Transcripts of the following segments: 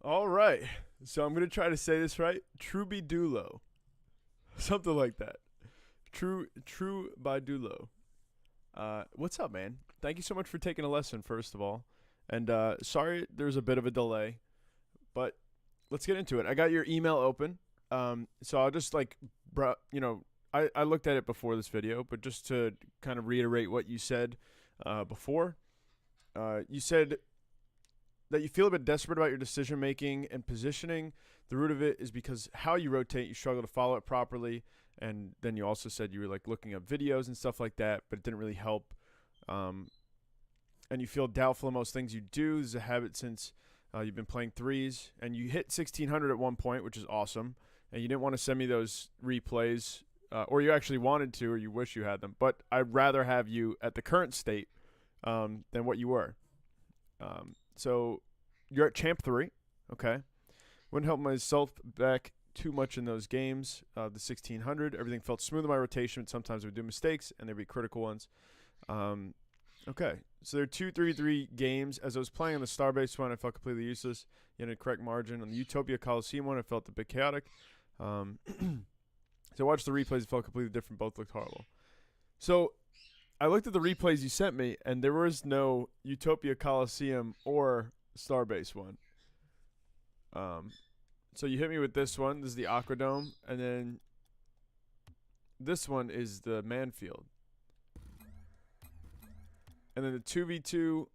All right. So I'm going to try to say this right. Trubidulo. Something like that. Trubidulo. What's up, man? Thank you so much for taking a lesson, first of all. And sorry there's a bit of a delay, but let's get into it. I got your email open. So I'll just I looked at it before this video, but just to kind of reiterate what you said before, you said that you feel a bit desperate about your decision making and positioning. The root of it is because how you rotate, you struggle to follow it properly. And then you also said you were like looking up videos and stuff like that, but it didn't really help. And you feel doubtful of most things you do. This is a habit since you've been playing threes, and you hit 1600 at one point, which is awesome. And you didn't want to send me those replays, or you actually wanted to, or you wish you had them. But I'd rather have you at the current state than what you were. So you're at Champ 3, okay? Wouldn't help myself back too much in those games. The 1600, everything felt smooth in my rotation, but sometimes I would do mistakes, and there'd be critical ones. Okay, so there are 2-3-3 games. As I was playing on the Starbase one, I felt completely useless. You had a correct margin. On the Utopia Coliseum one, I felt a bit chaotic. So I watched the replays. It felt completely different. Both looked horrible. So I looked at the replays you sent me, and there was no Utopia Coliseum or Starbase one. So you hit me with this one. This is the Aquadome, and then this one is the Manfield. And then the 2v2,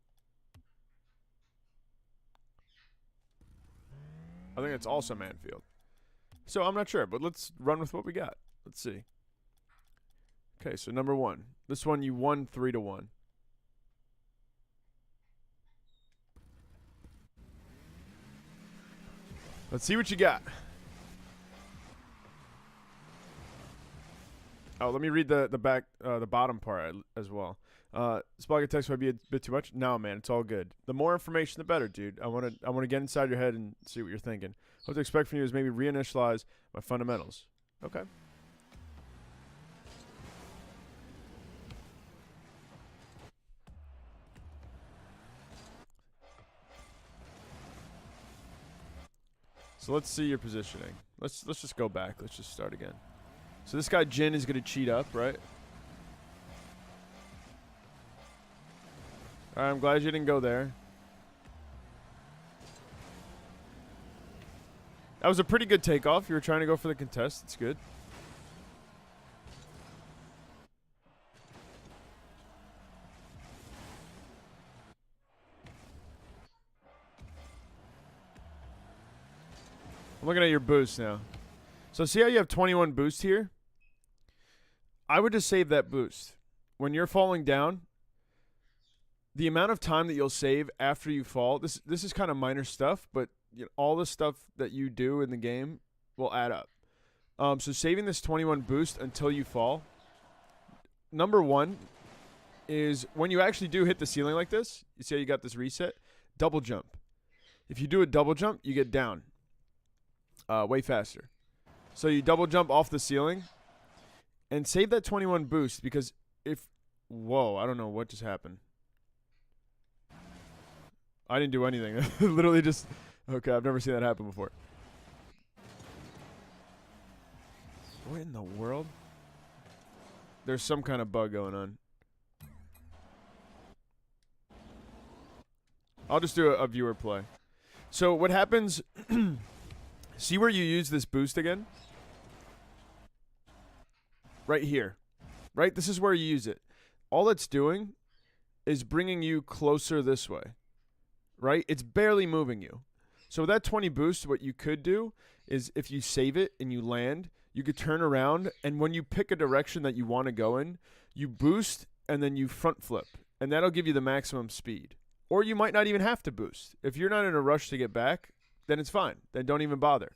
I think it's also Manfield. So I'm not sure, but let's run with what we got. Let's see. Okay, so number one. This one you won 3-1. Let's see what you got. Oh, let me read the bottom part as well. Spotlight text might be a bit too much. No, man, it's all good. The more information, the better, dude. I want to get inside your head and see what you're thinking. What to expect from you is maybe reinitialize my fundamentals. Okay. So let's see your positioning. Let's just go back. Let's just start again. So this guy Jin is gonna cheat up, right? Alright, I'm glad you didn't go there. That was a pretty good takeoff. You were trying to go for the contest. It's good. I'm looking at your boost now. So see how you have 21 boost here? I would just save that boost. When you're falling down, the amount of time that you'll save after you fall, this is kind of minor stuff, but you know, all the stuff that you do in the game will add up. So saving this 21 boost until you fall, number one is when you actually do hit the ceiling like this, you see how you got this reset? Double jump. If you do a double jump, you get down way faster. So you double jump off the ceiling and save that 21 boost, because if... Whoa, I don't know what just happened. I didn't do anything. Literally just... Okay, I've never seen that happen before. What in the world? There's some kind of bug going on. I'll just do a viewer play. So what happens... See where you use this boost again? Right here. Right? This is where you use it. All it's doing is bringing you closer this way. Right? It's barely moving you. So with that 20 boost, what you could do is if you save it and you land, you could turn around, and when you pick a direction that you want to go in, you boost and then you front flip. And that'll give you the maximum speed. Or you might not even have to boost. If you're not in a rush to get back, then it's fine. Then don't even bother.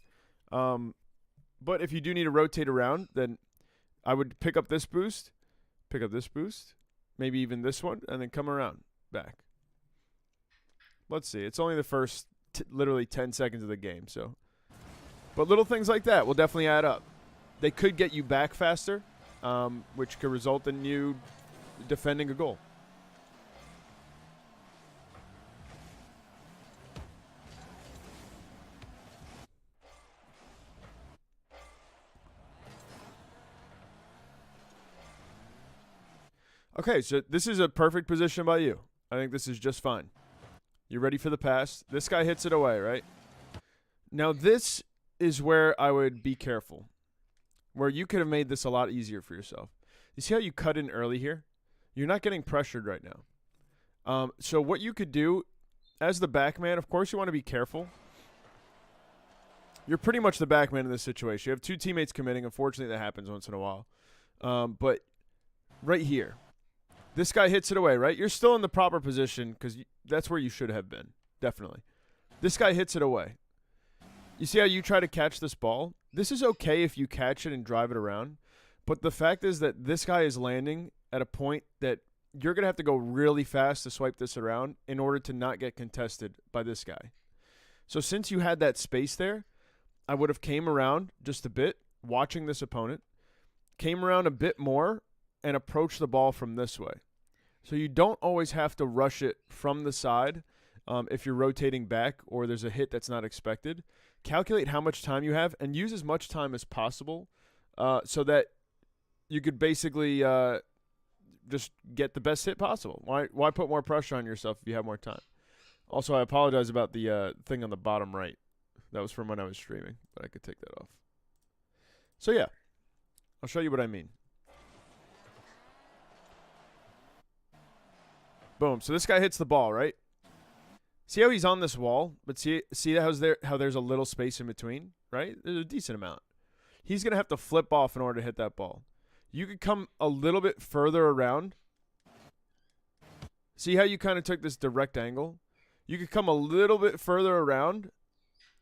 But if you do need to rotate around, then I would pick up this boost, maybe even this one, and then come around back. Let's see. It's only the first literally 10 seconds of the game, so. But little things like that will definitely add up. They could get you back faster, which could result in you defending a goal. Okay, so this is a perfect position by you. I think this is just fine. You're ready for the pass. This guy hits it away, right? Now this is where I would be careful. Where you could have made this a lot easier for yourself. You see how you cut in early here? You're not getting pressured right now. So what you could do, as the back man, of course you want to be careful. You're pretty much the back man in this situation. You have two teammates committing. Unfortunately, that happens once in a while. But right here, this guy hits it away, right? You're still in the proper position because that's where you should have been, definitely. This guy hits it away. You see how you try to catch this ball? This is okay if you catch it and drive it around. But the fact is that this guy is landing at a point that you're going to have to go really fast to swipe this around in order to not get contested by this guy. So since you had that space there, I would have came around just a bit, watching this opponent, came around a bit more, and approached the ball from this way. So you don't always have to rush it from the side if you're rotating back or there's a hit that's not expected. Calculate how much time you have and use as much time as possible so that you could basically just get the best hit possible. Why put more pressure on yourself if you have more time? Also, I apologize about the thing on the bottom right. That was from when I was streaming, but I could take that off. So, yeah, I'll show you what I mean. Boom. So this guy hits the ball, right? See how he's on this wall, but see how there's a little space in between, right? There's a decent amount. He's going to have to flip off in order to hit that ball. You could come a little bit further around. See how you kind of took this direct angle? You could come a little bit further around,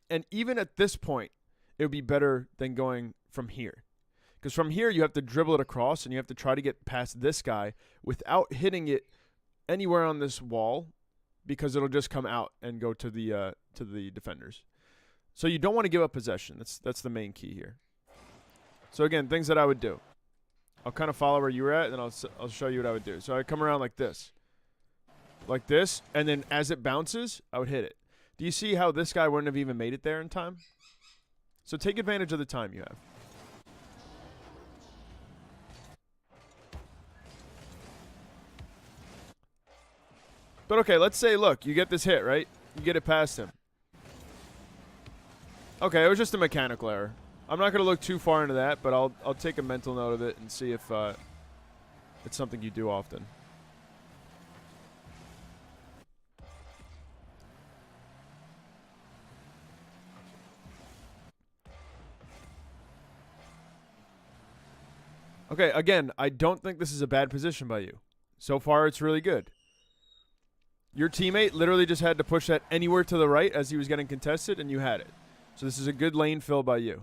and even at this point, it would be better than going from here. Because from here, you have to dribble it across, and you have to try to get past this guy without hitting it anywhere on this wall, because it'll just come out and go to the defenders. So you don't want to give up possession. That's the main key here. So again, things that I would do. I'll kind of follow where you were at, and then I'll show you what I would do. So I come around like this, and then as it bounces, I would hit it. Do you see how this guy wouldn't have even made it there in time? So take advantage of the time you have. But okay, let's say, look, you get this hit, right? You get it past him. Okay, it was just a mechanical error. I'm not going to look too far into that, but I'll take a mental note of it and see if it's something you do often. Okay, again, I don't think this is a bad position by you. So far, it's really good. Your teammate literally just had to push that anywhere to the right as he was getting contested, and you had it. So this is a good lane fill by you.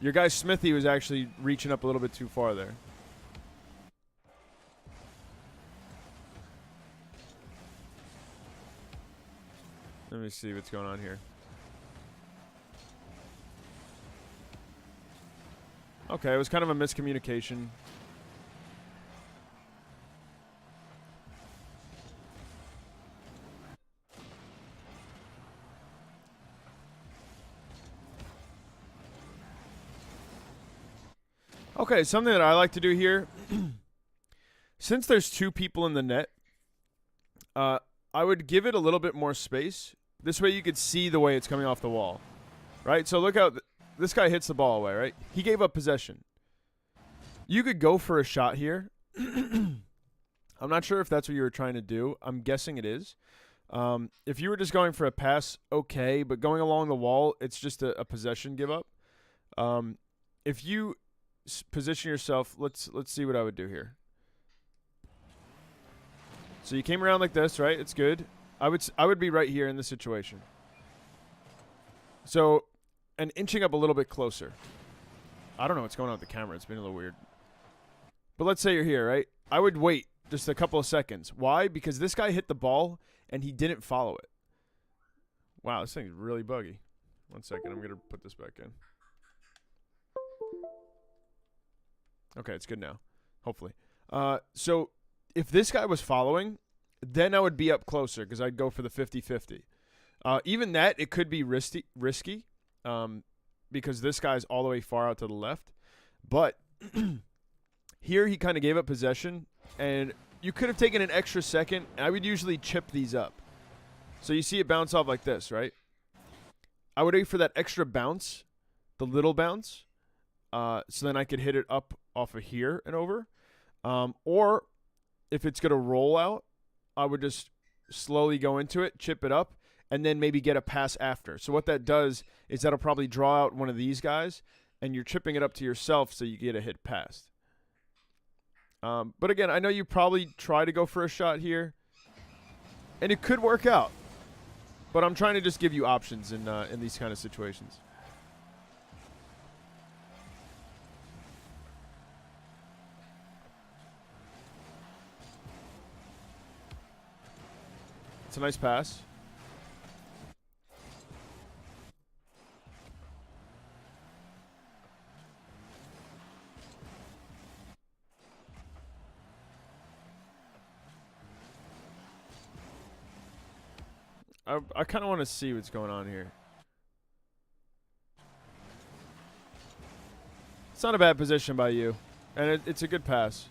Your guy Smithy was actually reaching up a little bit too far there. Let me see what's going on here. Okay, it was kind of a miscommunication. Okay, something that I like to do here, since there's two people in the net, I would give it a little bit more space. This way you could see the way it's coming off the wall, right? So look how this guy hits the ball away, right? He gave up possession. You could go for a shot here. I'm not sure if that's what you were trying to do. I'm guessing it is. If you were just going for a pass, okay, but going along the wall, it's just a possession give up. If you position yourself, let's see what I would do here. So you came around like this, right? It's good. I would be right here in this situation. So, and inching up a little bit closer. I don't know what's going on with the camera. It's been a little weird. But let's say you're here, right? I would wait just a couple of seconds. Why? Because this guy hit the ball and he didn't follow it. Wow, this thing's really buggy. 1 second. I'm going to put this back in. Okay, it's good now. Hopefully. So if this guy was following, then I would be up closer because I'd go for the 50-50. Even that, it could be risky because this guy's all the way far out to the left. But Here he kind of gave up possession, and you could have taken an extra second. I would usually chip these up. So you see it bounce off like this, right? I would wait for that extra bounce, the little bounce, so then I could hit it up off of here and over. Or if it's going to roll out, I would just slowly go into it, chip it up, and then maybe get a pass after. So what that does is that'll probably draw out one of these guys, and you're chipping it up to yourself so you get a hit past. But again, I know you probably try to go for a shot here, and it could work out. But I'm trying to just give you options in these kind of situations. It's a nice pass. I kind of want to see what's going on here. It's not a bad position by you, and it's a good pass.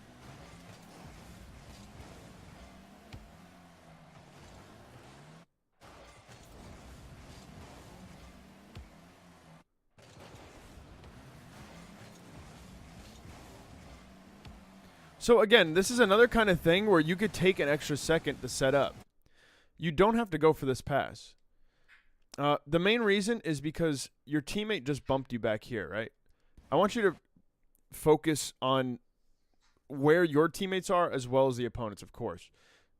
So again, this is another kind of thing where you could take an extra second to set up. You don't have to go for this pass. The main reason is because your teammate just bumped you back here, right? I want you to focus on where your teammates are as well as the opponents, of course.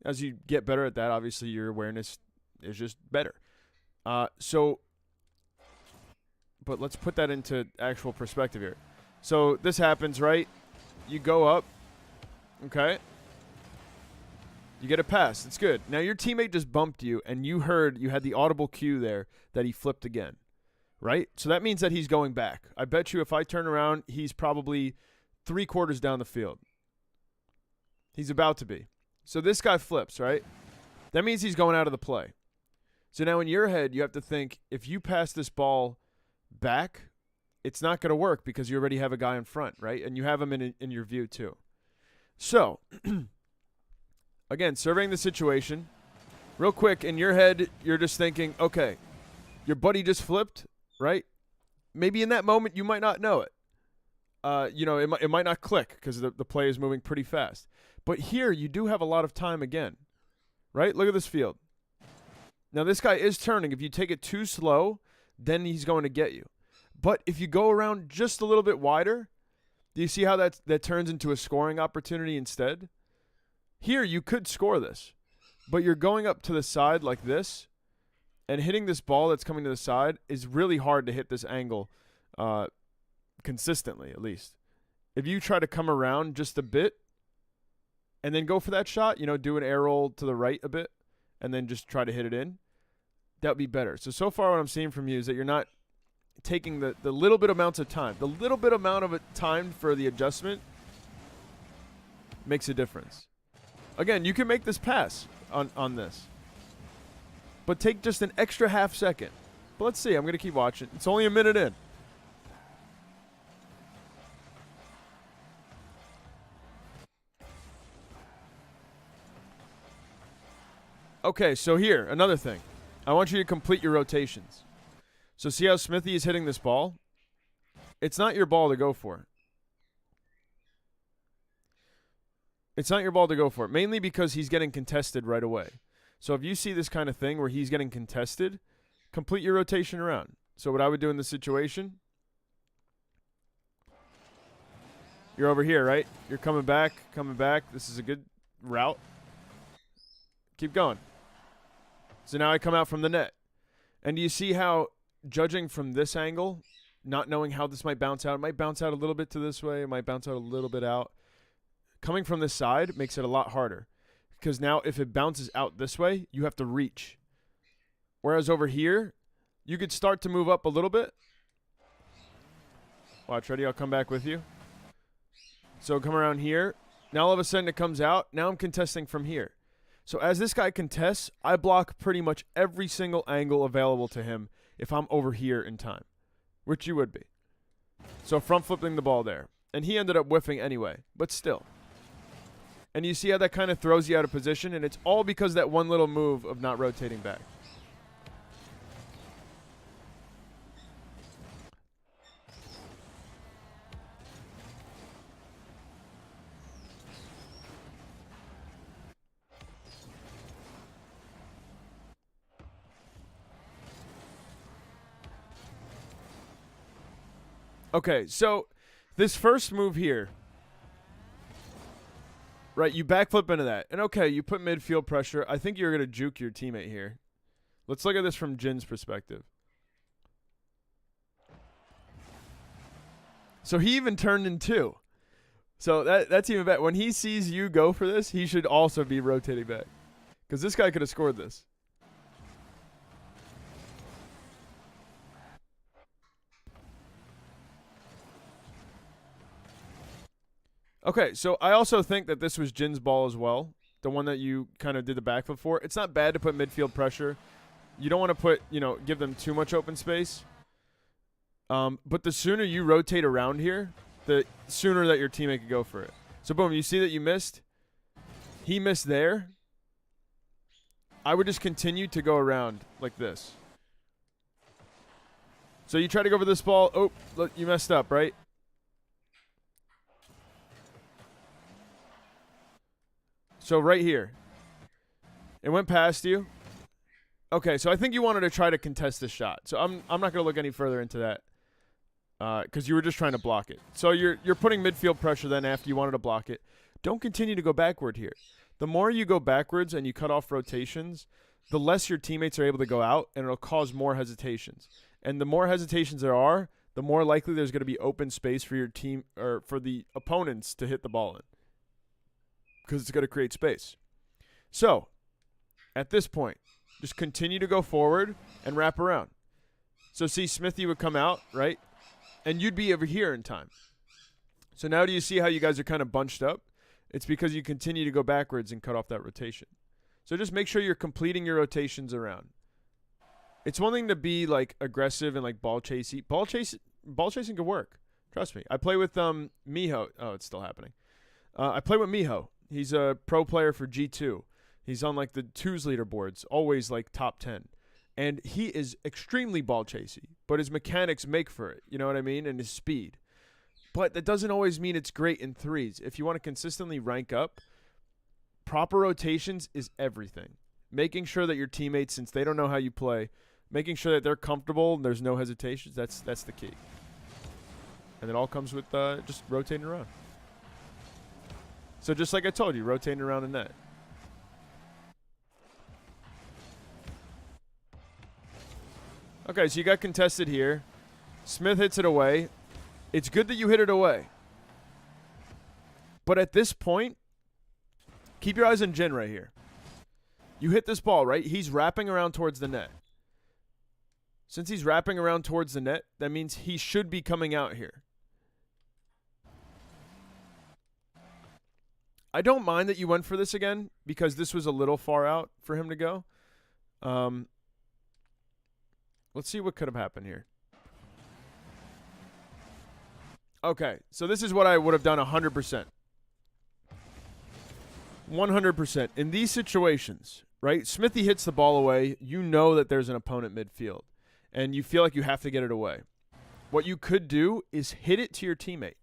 As you get better at that, obviously your awareness is just better. But let's put that into actual perspective here. So this happens, right? You go up, okay? You get a pass. It's good. Now, your teammate just bumped you, and you had the audible cue there that he flipped again, right? So that means that he's going back. I bet you if I turn around, he's probably 3/4 down the field. He's about to be. So this guy flips, right? That means he's going out of the play. So now in your head, you have to think, if you pass this ball back, it's not going to work because you already have a guy in front, right? And you have him in your view too. So again, surveying the situation, real quick, in your head, you're just thinking, okay, your buddy just flipped, right? Maybe in that moment, you might not know it. It might not click because the play is moving pretty fast. But here, you do have a lot of time again, right? Look at this field. Now, this guy is turning. If you take it too slow, then he's going to get you. But if you go around just a little bit wider, do you see how that turns into a scoring opportunity instead? Here, you could score this, but you're going up to the side like this, and hitting this ball that's coming to the side is really hard to hit this angle consistently, at least. If you try to come around just a bit and then go for that shot, do an air roll to the right a bit and then just try to hit it in, that would be better. So far what I'm seeing from you is that you're not taking the little bit amounts of time. The little bit amount of time for the adjustment makes a difference. Again, you can make this pass on this. But take just an extra half second. But let's see. I'm going to keep watching. It's only a minute in. Okay, so here, another thing. I want you to complete your rotations. So see how Smithy is hitting this ball? It's not your ball to go for. It's not your ball to go for, mainly because he's getting contested right away. So if you see this kind of thing where he's getting contested, complete your rotation around. So what I would do in this situation, you're over here, right? You're coming back. This is a good route. Keep going. So now I come out from the net. And do you see how, judging from this angle, not knowing how this might bounce out, it might bounce out a little bit to this way, it might bounce out a little bit out. Coming from this side makes it a lot harder because now if it bounces out this way, you have to reach. Whereas over here, you could start to move up a little bit. Watch, ready? I'll come back with you. So come around here. Now all of a sudden it comes out. Now I'm contesting from here. So as this guy contests, I block pretty much every single angle available to him if I'm over here in time, which you would be. So front flipping the ball there. And he ended up whiffing anyway, but still. And you see how that kind of throws you out of position, and it's all because of that one little move of not rotating back. Okay, so this first move here, right, you backflip into that. And okay, you put midfield pressure. I think you're going to juke your teammate here. Let's look at this from Jin's perspective. So he even turned in two. So that's even better. When he sees you go for this, he should also be rotating back. Because this guy could have scored this. Okay, so I also think that this was Jin's ball as well. The one that you kind of did the backflip for. It's not bad to put midfield pressure. You don't want to put, give them too much open space. But the sooner you rotate around here, the sooner that your teammate could go for it. So boom, you see that you missed? He missed there. I would just continue to go around like this. So you try to go for this ball. Oh, look, you messed up, right? So right here. It went past you. Okay, so I think you wanted to try to contest this shot. So I'm not going to look any further into that. Because you were just trying to block it. So you're putting midfield pressure then after you wanted to block it. Don't continue to go backward here. The more you go backwards and you cut off rotations, the less your teammates are able to go out, and it'll cause more hesitations. And the more hesitations there are, the more likely there's going to be open space for your team or for the opponents to hit the ball in. Because it's going to create space. So, at this point, just continue to go forward and wrap around. So see, Smithy would come out, right? And you'd be over here in time. So now do you see how you guys are kind of bunched up? It's because you continue to go backwards and cut off that rotation. So just make sure you're completing your rotations around. It's one thing to be like aggressive and like ball chasing. Ball chasing can work. Trust me. I play with Miho. Oh, it's still happening. I play with Miho. He's a pro player for G2. He's on like the twos leaderboards, always like top 10. And he is extremely ball chasey, but his mechanics make for it. You know what I mean? And his speed. But that doesn't always mean it's great in threes. If you want to consistently rank up, proper rotations is everything. Making sure that your teammates, since they don't know how you play, making sure that they're comfortable and there's no hesitations, that's the key. And it all comes with just rotating around. So just like I told you, rotating around the net. Okay, so you got contested here. Smith hits it away. It's good that you hit it away. But at this point, keep your eyes on Jin right here. You hit this ball, right? He's wrapping around towards the net. Since he's wrapping around towards the net, that means he should be coming out here. I don't mind that you went for this again because this was a little far out for him to go. Let's see what could have happened here. Okay, so this is what I would have done 100%. 100%. In these situations, right, Smithy hits the ball away. You know that there's an opponent midfield, and you feel like you have to get it away. What you could do is hit it to your teammate.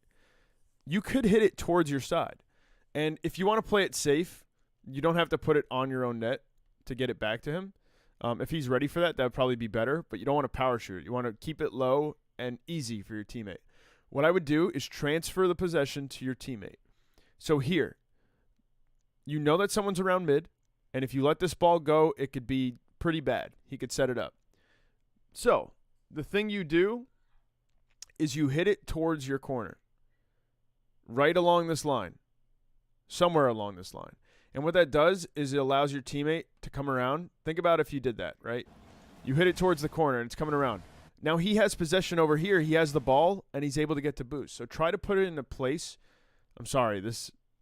You could hit it towards your side. And if you want to play it safe, you don't have to put it on your own net to get it back to him. If he's ready for that, that would probably be better, but you don't want to power shoot it. You want to keep it low and easy for your teammate. What I would do is transfer the possession to your teammate. So here, you know that someone's around mid, and if you let this ball go, it could be pretty bad. He could set it up. So the thing you do is you hit it towards your corner, right along this line, somewhere along this line. And what that does is it allows your teammate to come around. Think about if you did that, right? You hit it towards the corner, and it's coming around. Now he has possession over here. He has the ball, and he's able to get to boost. So try to put it in a place. I'm sorry.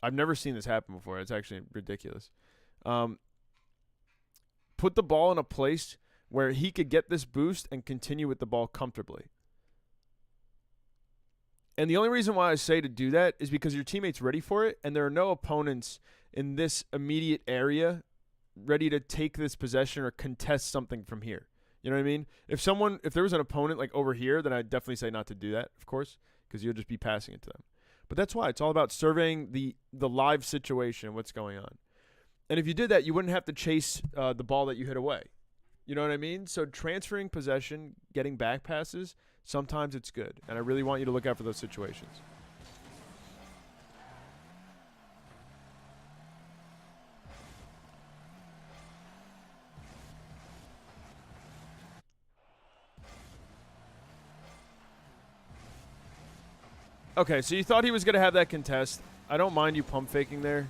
I've never seen this happen before. It's actually ridiculous. Put the ball in a place where he could get this boost and continue with the ball comfortably. And the only reason why I say to do that is because your teammate's ready for it, and there are no opponents in this immediate area ready to take this possession or contest something from here. You know what I mean? If there was an opponent like over here, then I'd definitely say not to do that, of course, because you'll just be passing it to them. But that's why it's all about surveying the live situation, what's going on. And if you did that, you wouldn't have to chase the ball that you hit away. You know what I mean? So transferring possession, getting back passes, sometimes it's good. And I really want you to look out for those situations. Okay, so you thought he was going to have that contest. I don't mind you pump faking there.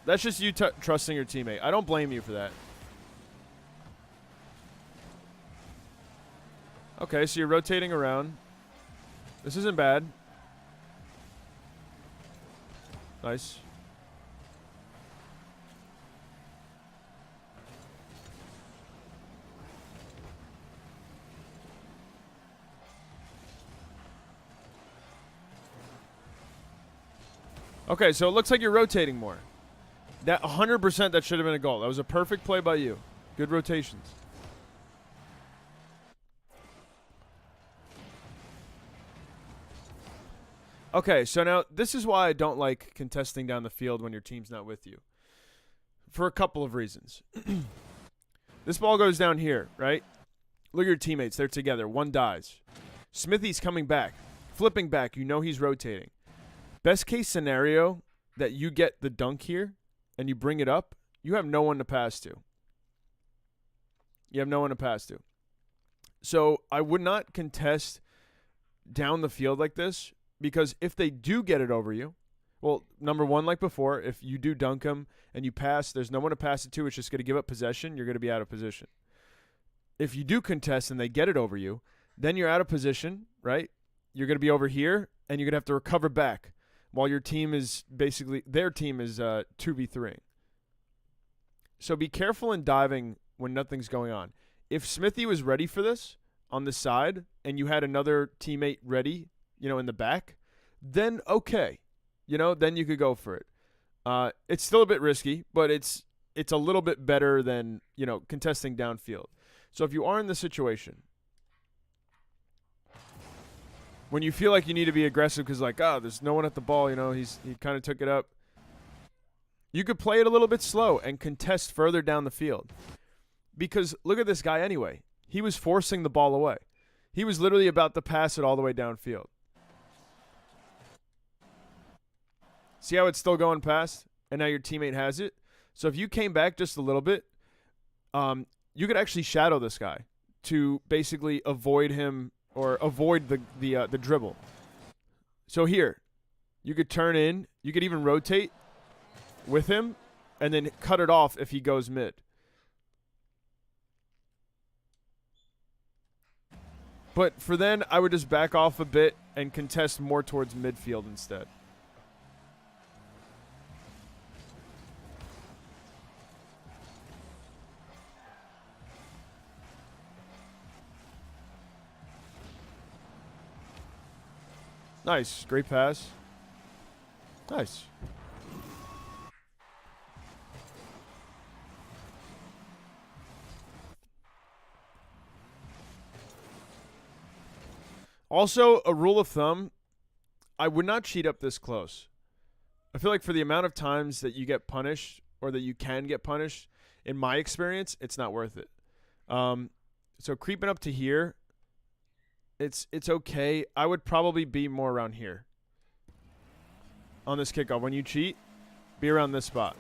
That's just you trusting your teammate. I don't blame you for that. Okay, so you're rotating around. This isn't bad. Nice. Okay, so it looks like you're rotating more. That 100% that should have been a goal. That was a perfect play by you. Good rotations. Okay, so now this is why I don't like contesting down the field when your team's not with you. For a couple of reasons. This ball goes down here, right? Look at your teammates. They're together. One dies. Smithy's coming back. Flipping back. You know he's rotating. Best case scenario that you get the dunk here and you bring it up, you have no one to pass to. You have no one to pass to. So I would not contest down the field like this, because if they do get it over you, well, number one, like before, if you do dunk them and you pass, there's no one to pass it to. It's just going to give up possession. You're going to be out of position. If you do contest and they get it over you, then you're out of position, right? You're going to be over here, and you're going to have to recover back while your team is basically – their team is 2v3. So be careful in diving when nothing's going on. If Smithy was ready for this on the side and you had another teammate ready, in the back, then okay. Then you could go for it. It's still a bit risky, but it's a little bit better than, contesting downfield. So if you are in this situation, when you feel like you need to be aggressive because there's no one at the ball, he kind of took it up, you could play it a little bit slow and contest further down the field. Because look at this guy anyway. He was forcing the ball away. He was literally about to pass it all the way downfield. See how it's still going past? And now your teammate has it? So if you came back just a little bit, you could actually shadow this guy to basically avoid him or avoid the dribble. So here, you could turn in. You could even rotate with him and then cut it off if he goes mid. But for then, I would just back off a bit and contest more towards midfield instead. Nice. Great pass. Nice. Also, a rule of thumb, I would not cheat up this close. I feel like for the amount of times that you get punished or that you can get punished, in my experience, it's not worth it. So creeping up to here, it's okay. I would probably be more around here on this kickoff. When you cheat, be around this spot.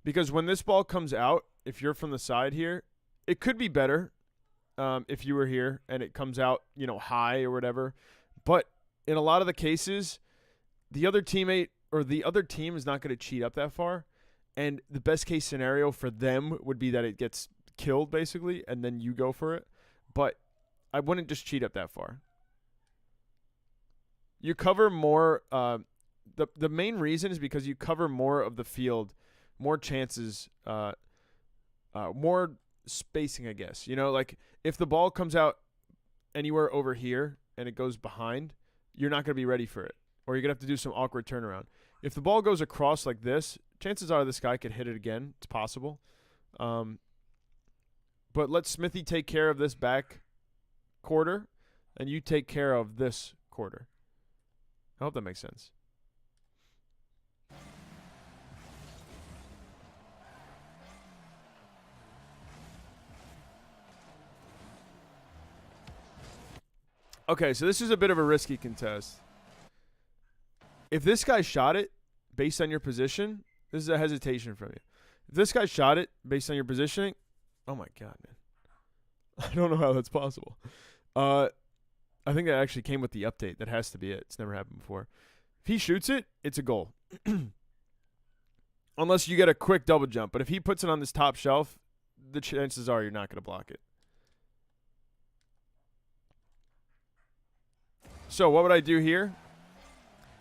Because when this ball comes out, if you're from the side here, it could be better. If you were here and it comes out, high or whatever. But in a lot of the cases, the other teammate or the other team is not going to cheat up that far. And the best case scenario for them would be that it gets killed, basically, and then you go for it. But I wouldn't just cheat up that far. You cover more. The main reason is because you cover more of the field more chances, more spacing, I guess. You know, like if the ball comes out anywhere over here and it goes behind, you're not going to be ready for it, or you're going to have to do some awkward turnaround. If the ball goes across like this, chances are this guy could hit it again. It's possible. But let Smithy take care of this back quarter, and you take care of this quarter. I hope that makes sense. Okay, so this is a bit of a risky contest. If this guy shot it based on your position, this is a hesitation from you. If this guy shot it based on your positioning, oh my God, man. I don't know how that's possible. I think that actually came with the update. That has to be it. It's never happened before. If he shoots it, it's a goal. Unless you get a quick double jump. But if he puts it on this top shelf, the chances are you're not going to block it. So what would I do here?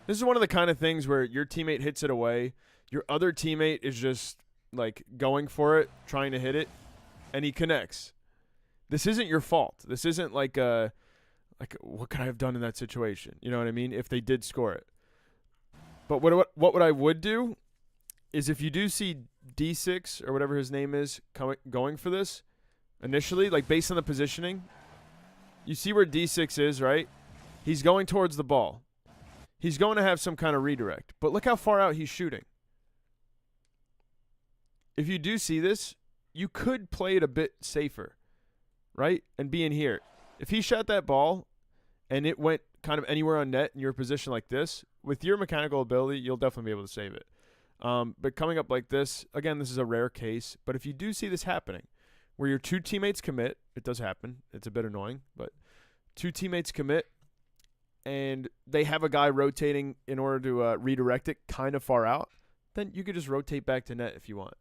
This is one of the kind of things where your teammate hits it away. Your other teammate is just like going for it, trying to hit it, and he connects. This isn't your fault. This isn't like what could I have done in that situation? You know what I mean? If they did score it. But what I would do is if you do see D6 or whatever his name is going for this initially, like based on the positioning, you see where D6 is, right? He's going towards the ball. He's going to have some kind of redirect. But look how far out he's shooting. If you do see this, you could play it a bit safer, right? And be in here. If he shot that ball and it went kind of anywhere on net in your position like this, with your mechanical ability, you'll definitely be able to save it. But coming up like this, again, this is a rare case. But if you do see this happening, where your two teammates commit, it does happen. It's a bit annoying, but two teammates commit, and they have a guy rotating in order to redirect it kind of far out, then you could just rotate back to net if you want.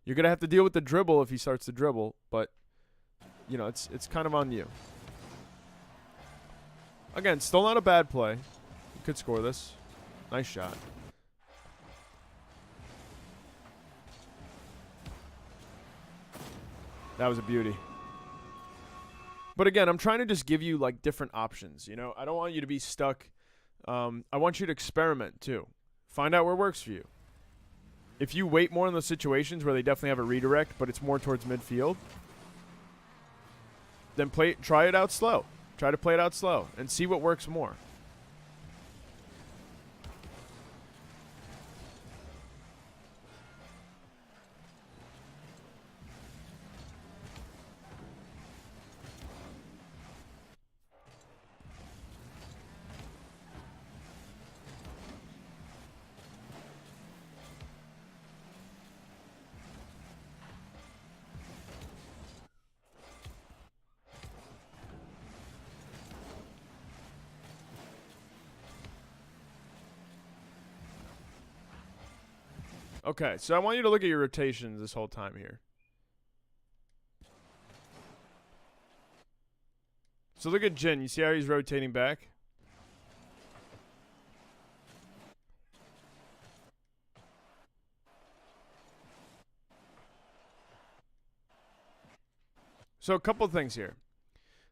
You're going to have to deal with the dribble if he starts to dribble, but, you know, it's kind of on you. Again, still not a bad play. You could score this. Nice shot. That was a beauty. But again, I'm trying to just give you like different options. You know, I don't want you to be stuck. I want you to experiment too. Find out where works for you. If you wait more in those situations where they definitely have a redirect, but it's more towards midfield, then try it out slow. Try to play it out slow and see what works more. Okay, so I want you to look at your rotations this whole time here. So look at Jin. You see how he's rotating back? So a couple things here.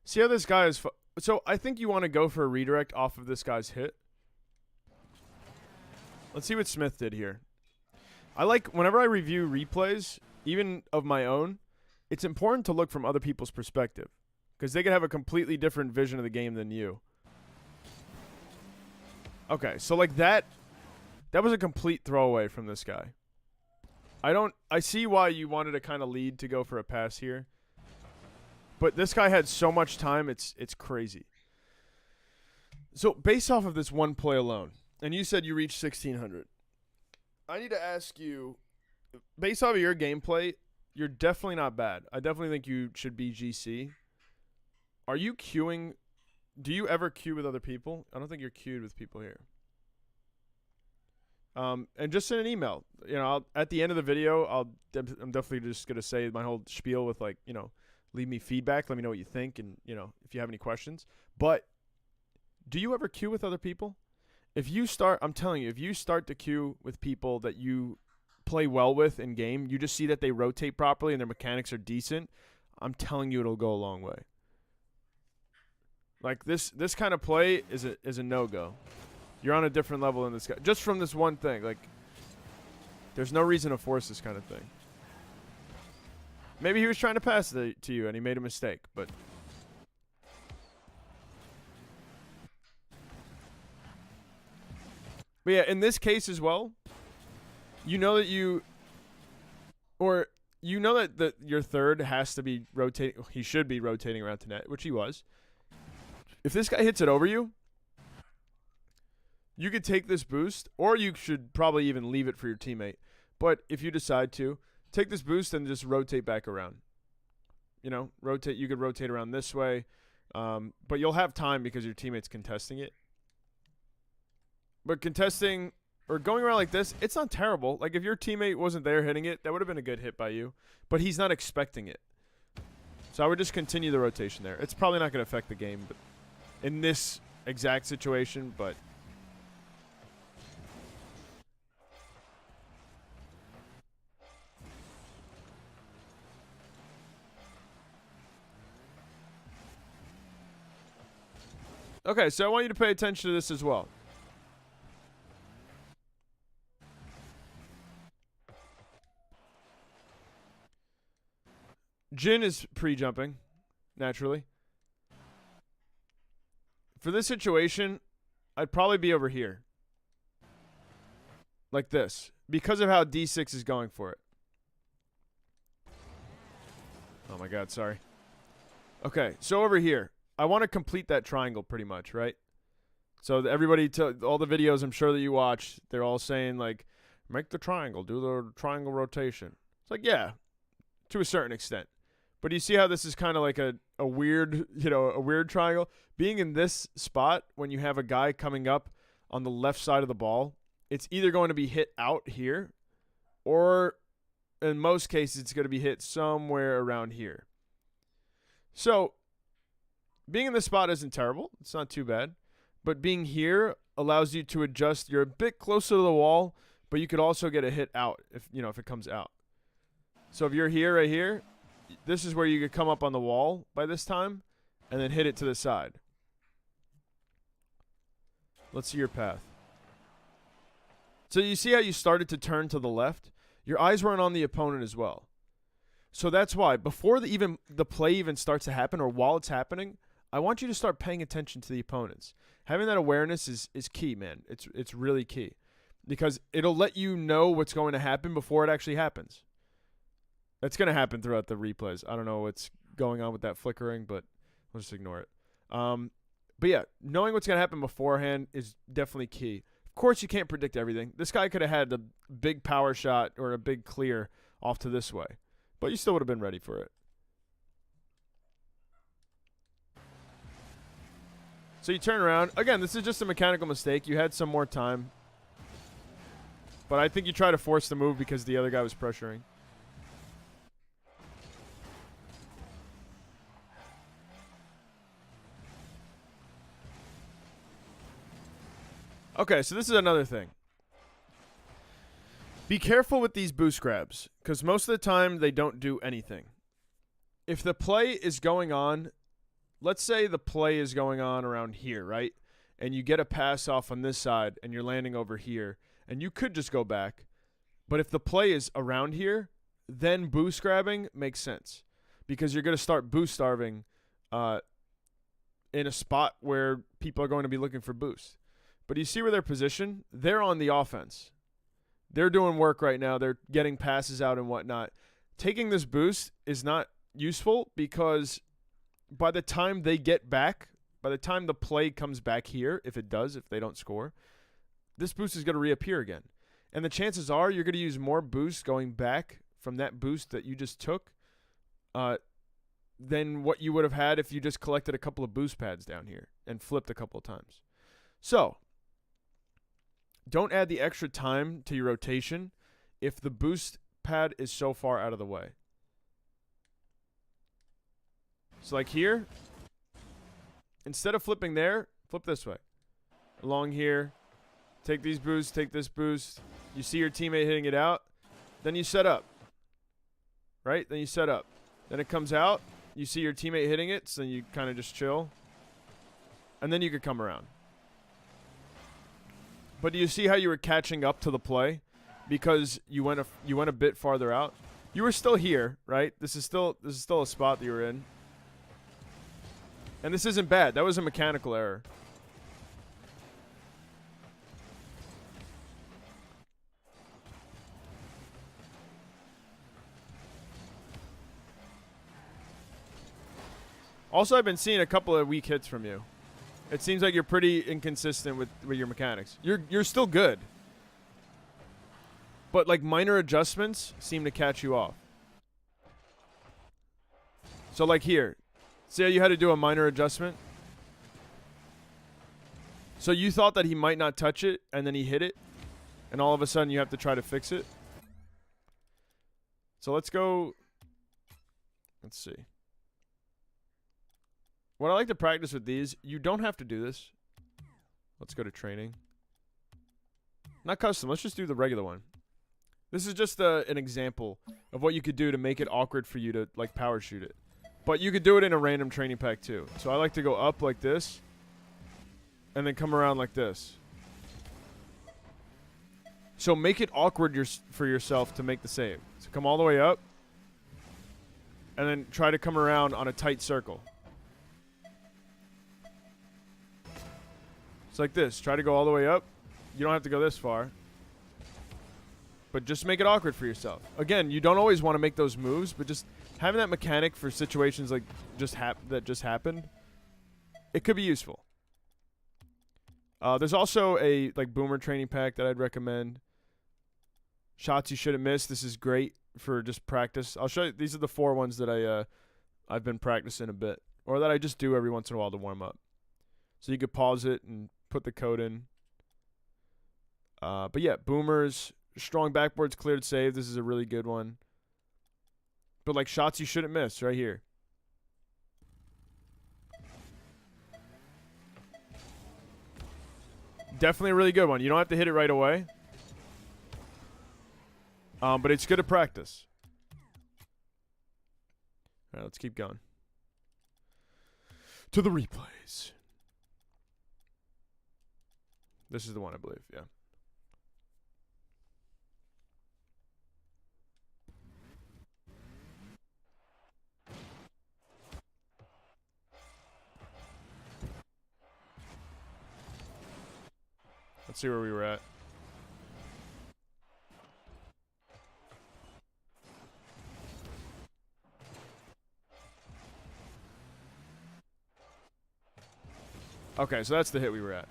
See how this guy is... So I think you want to go for a redirect off of this guy's hit. Let's see what Smith did here. I like, whenever I review replays, even of my own, it's important to look from other people's perspective, because they could have a completely different vision of the game than you. Okay, so like that was a complete throwaway from this guy. I see why you wanted to kind of lead to go for a pass here, but this guy had so much time, it's crazy. So based off of this one play alone, and you said you reached 1,600. I need to ask you, based off of your gameplay, you're definitely not bad. I definitely think you should be GC. Are you queuing? Do you ever queue with other people? I don't think you're queued with people here. And just send an email. You know, at the end of the video, I'm definitely just gonna say my whole spiel with, like, you know, leave me feedback, let me know what you think, and, you know, if you have any questions. But do you ever queue with other people? If you start, I'm telling you, if you start to queue with people that you play well with in game, you just see that they rotate properly and their mechanics are decent, I'm telling you it'll go a long way. Like this kind of play is a no-go. You're on a different level than this guy. Just from this one thing. Like, there's no reason to force this kind of thing. Maybe he was trying to pass it to you and he made a mistake, but... But yeah, in this case as well, you know that your third has to be rotating. He should be rotating around to net, which he was. If this guy hits it over you, you could take this boost, or you should probably even leave it for your teammate. But if you decide to, take this boost and just rotate back around. You know, rotate. You could rotate around this way, but you'll have time because your teammate's contesting it. But contesting or going around like this, it's not terrible. Like, if your teammate wasn't there hitting it, that would have been a good hit by you. But he's not expecting it. So I would just continue the rotation there. It's probably not going to affect the game but in this exact situation, but... Okay, so I want you to pay attention to this as well. Jin is pre-jumping, naturally. For this situation, I'd probably be over here. Like this. Because of how D6 is going for it. Oh my god, sorry. Okay, so over here. I want to complete that triangle pretty much, right? So everybody, all the videos I'm sure that you watch, they're all saying, like, make the triangle, do the triangle rotation. It's like, yeah, to a certain extent. But you see how this is kind of like a weird, a weird triangle? Being in this spot, when you have a guy coming up on the left side of the ball, it's either going to be hit out here, or in most cases, it's going to be hit somewhere around here. So, being in this spot isn't terrible. It's not too bad. But being here allows you to adjust. You're a bit closer to the wall, but you could also get a hit out if it comes out. So if you're here, right here, this is where you could come up on the wall by this time and then hit it to the side. Let's see your path. So you see how you started to turn to the left? Your eyes weren't on the opponent as well. So that's why before the play even starts to happen, or while it's happening, I want you to start paying attention to the opponents. Having that awareness is key, man. It's really key. Because it'll let you know what's going to happen before it actually happens. That's going to happen throughout the replays. I don't know what's going on with that flickering, but we'll just ignore it. But yeah, knowing what's going to happen beforehand is definitely key. Of course, you can't predict everything. This guy could have had a big power shot or a big clear off to this way. But you still would have been ready for it. So you turn around. Again, this is just a mechanical mistake. You had some more time. But I think you try to force the move because the other guy was pressuring. Okay, so this is another thing. Be careful with these boost grabs, because most of the time they don't do anything. If the play is going on, let's say the play is going on around here, right? And you get a pass off on this side, and you're landing over here, and you could just go back. But if the play is around here, then boost grabbing makes sense, because you're going to start boost starving in a spot where people are going to be looking for boost. But you see where they're positioned? They're on the offense. They're doing work right now. They're getting passes out and whatnot. Taking this boost is not useful because by the time they get back, by the time the play comes back here, if it does, if they don't score, this boost is going to reappear again. And the chances are you're going to use more boost going back from that boost that you just took than what you would have had if you just collected a couple of boost pads down here and flipped a couple of times. So, don't add the extra time to your rotation if the boost pad is so far out of the way. So like here, instead of flipping there, flip this way. Along here, take these boosts, take this boost. You see your teammate hitting it out. Then you set up. Right? Then you set up. Then it comes out. You see your teammate hitting it, so you kind of just chill. And then you could come around. But do you see how you were catching up to the play? Because you went a bit farther out. You were still here, right? This is still a spot that you were in. And this isn't bad. That was a mechanical error. Also, I've been seeing a couple of weak hits from you. It seems like you're pretty inconsistent with your mechanics. You're still good. But like minor adjustments seem to catch you off. So like here. See how you had to do a minor adjustment? So you thought that he might not touch it, and then he hit it, and all of a sudden you have to try to fix it. So let's go. Let's see. What I like to practice with these, you don't have to do this. Let's go to training. Not custom, let's just do the regular one. This is just an example of what you could do to make it awkward for you to like power shoot it. But you could do it in a random training pack too. So I like to go up like this, and then come around like this. So make it awkward for yourself to make the save. So come all the way up, and then try to come around on a tight circle. It's like this. Try to go all the way up. You don't have to go this far. But just make it awkward for yourself. Again, you don't always want to make those moves, but just having that mechanic for situations like that just happened, it could be useful. There's also a like boomer training pack that I'd recommend. Shots you shouldn't miss. This is great for just practice. I'll show you. These are the 4 ones that I've been practicing a bit, or that I just do every once in a while to warm up. So you could pause it and put the code in. But yeah, boomers, strong backboards, cleared save. This is a really good one. But like shots you shouldn't miss right here. Definitely a really good one. You don't have to hit it right away. But it's good to practice. All right, let's keep going. To the replays. This is the one, I believe, yeah. Let's see where we were at. Okay, so that's the hit we were at.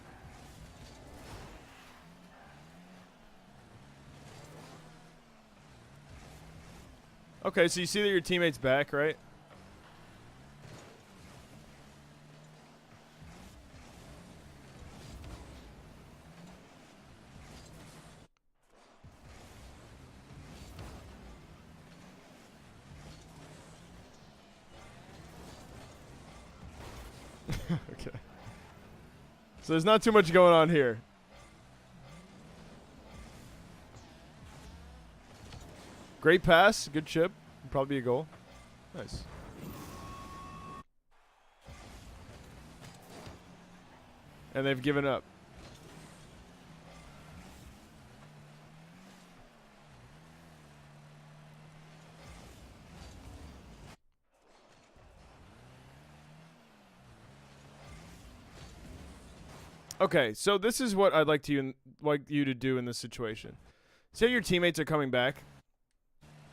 Okay, so you see that your teammate's back, right? Okay. So there's not too much going on here. Great pass. Good chip. Probably a goal. Nice. And they've given up. Okay, so this is what I'd like you to do in this situation. Say your teammates are coming back.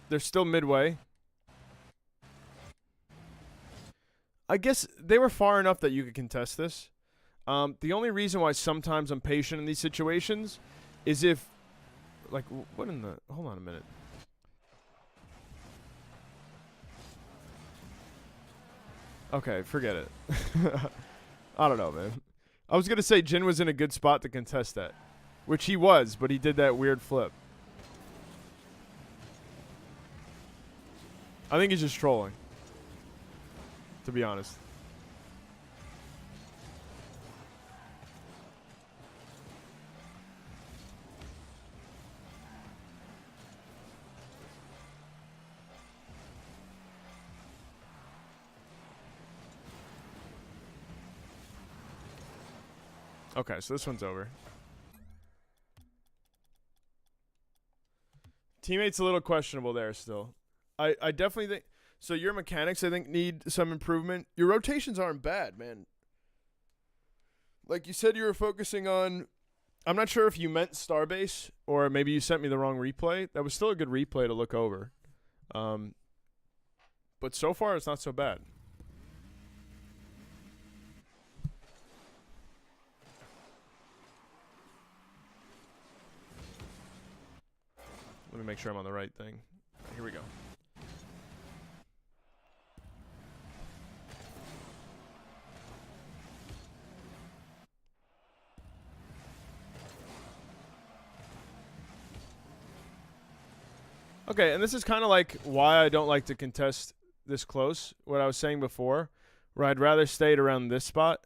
They're still midway. I guess they were far enough that you could contest this. The only reason why sometimes I'm patient in these situations is if, like, what in the... Hold on a minute. Okay, forget it. I don't know, man. I was going to say Jin was in a good spot to contest that, which he was, but he did that weird flip. I think he's just trolling, to be honest. Okay, so this one's over. Teammates a little questionable there still. I definitely think so. Your mechanics, I think, need some improvement. Your rotations aren't bad, man. Like you said, you were focusing on. I'm not sure if you meant Starbase or maybe you sent me the wrong replay. That was still a good replay to look over. But so far, it's not so bad. Let me make sure I'm on the right thing. Here we go. Okay, and this is kind of like why I don't like to contest this close. What I was saying before, where I'd rather stay at around this spot.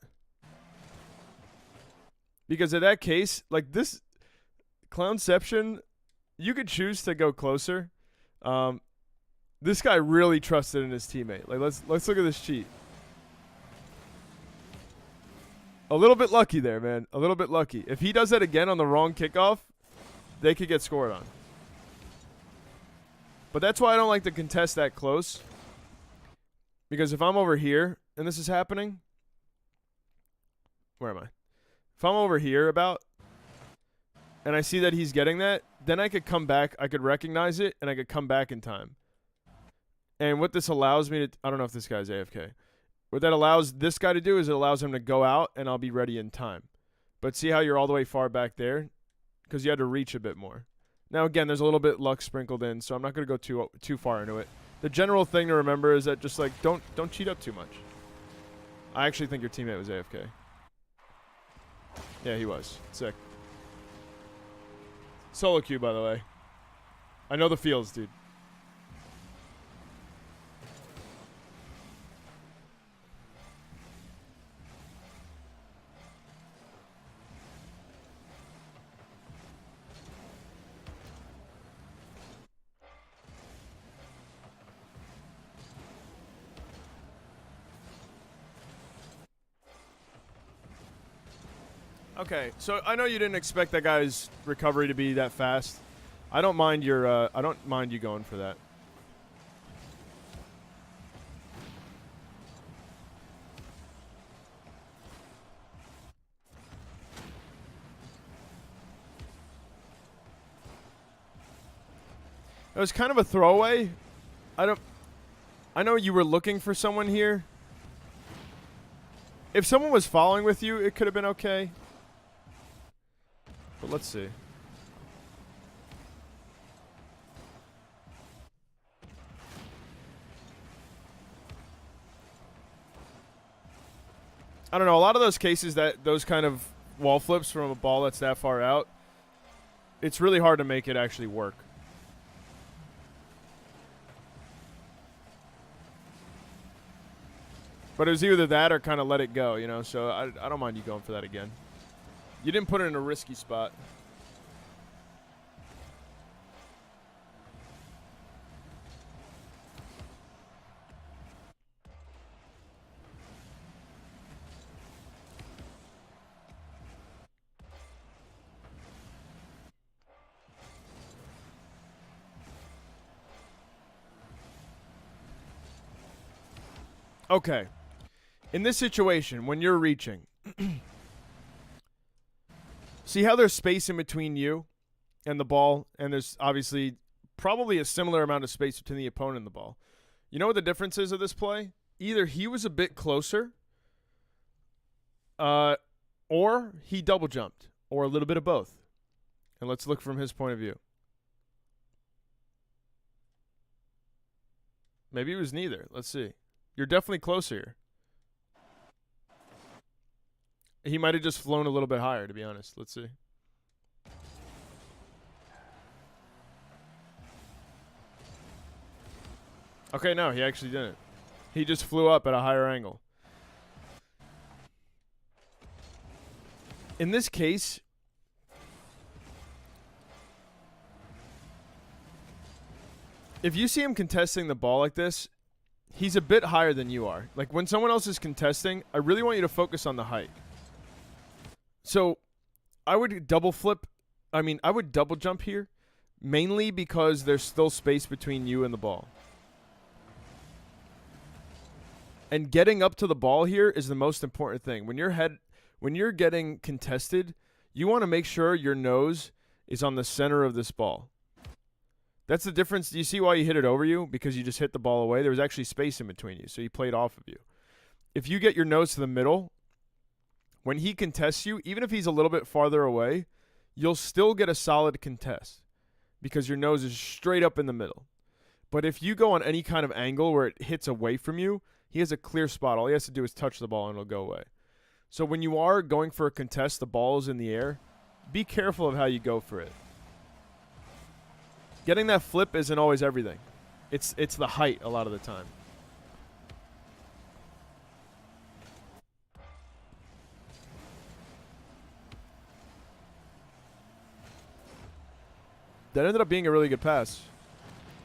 Because in that case, like this Clownception, you could choose to go closer. This guy really trusted in his teammate. Like let's look at this cheat. A little bit lucky there, man. A little bit lucky. If he does that again on the wrong kickoff, they could get scored on. But that's why I don't like to contest that close. Because if I'm over here and this is happening, where am I? If I'm over here and I see that he's getting that, then I could come back, I could recognize it, and I could come back in time. And what this allows me to, I don't know if this guy's AFK. What that allows this guy to do is it allows him to go out, and I'll be ready in time. But see how you're all the way far back there? Because you had to reach a bit more. Now, again, there's a little bit luck sprinkled in, so I'm not going to go too far into it. The general thing to remember is that just, like, don't cheat up too much. I actually think your teammate was AFK. Yeah, he was. Sick. Solo queue, by the way. I know the feels, dude. Okay, so I know you didn't expect that guy's recovery to be that fast. I don't mind your I don't mind you going for that. It was kind of a throwaway. I know you were looking for someone here. If someone was following with you, it could have been okay. But let's see. I don't know. A lot of those cases, those kind of wall flips from a ball that's that far out, it's really hard to make it actually work. But it was either that or kind of let it go, you know. So I don't mind you going for that again. You didn't put it in a risky spot. Okay. In this situation, when you're reaching, see how there's space in between you and the ball, and there's obviously probably a similar amount of space between the opponent and the ball. You know what the difference is of this play? Either he was a bit closer, or he double jumped, or a little bit of both. And let's look from his point of view. Maybe it was neither. Let's see. You're definitely closer here. He might have just flown a little bit higher, to be honest. Let's see. Okay, no, he actually didn't. He just flew up at a higher angle. In this case, if you see him contesting the ball like this, he's a bit higher than you are. Like when someone else is contesting, I really want you to focus on the height. So I would double flip. I mean, I would double jump here, mainly because there's still space between you and the ball. And getting up to the ball here is the most important thing. When you're getting contested, you want to make sure your nose is on the center of this ball. That's the difference. Do you see why you hit it over you? Because you just hit the ball away. There was actually space in between you, so he played off of you. If you get your nose to the middle, when he contests you, even if he's a little bit farther away, you'll still get a solid contest because your nose is straight up in the middle. But if you go on any kind of angle where it hits away from you, he has a clear spot. All he has to do is touch the ball and it'll go away. So when you are going for a contest, the ball is in the air, be careful of how you go for it. Getting that flip isn't always everything. It's the height a lot of the time. That ended up being a really good pass.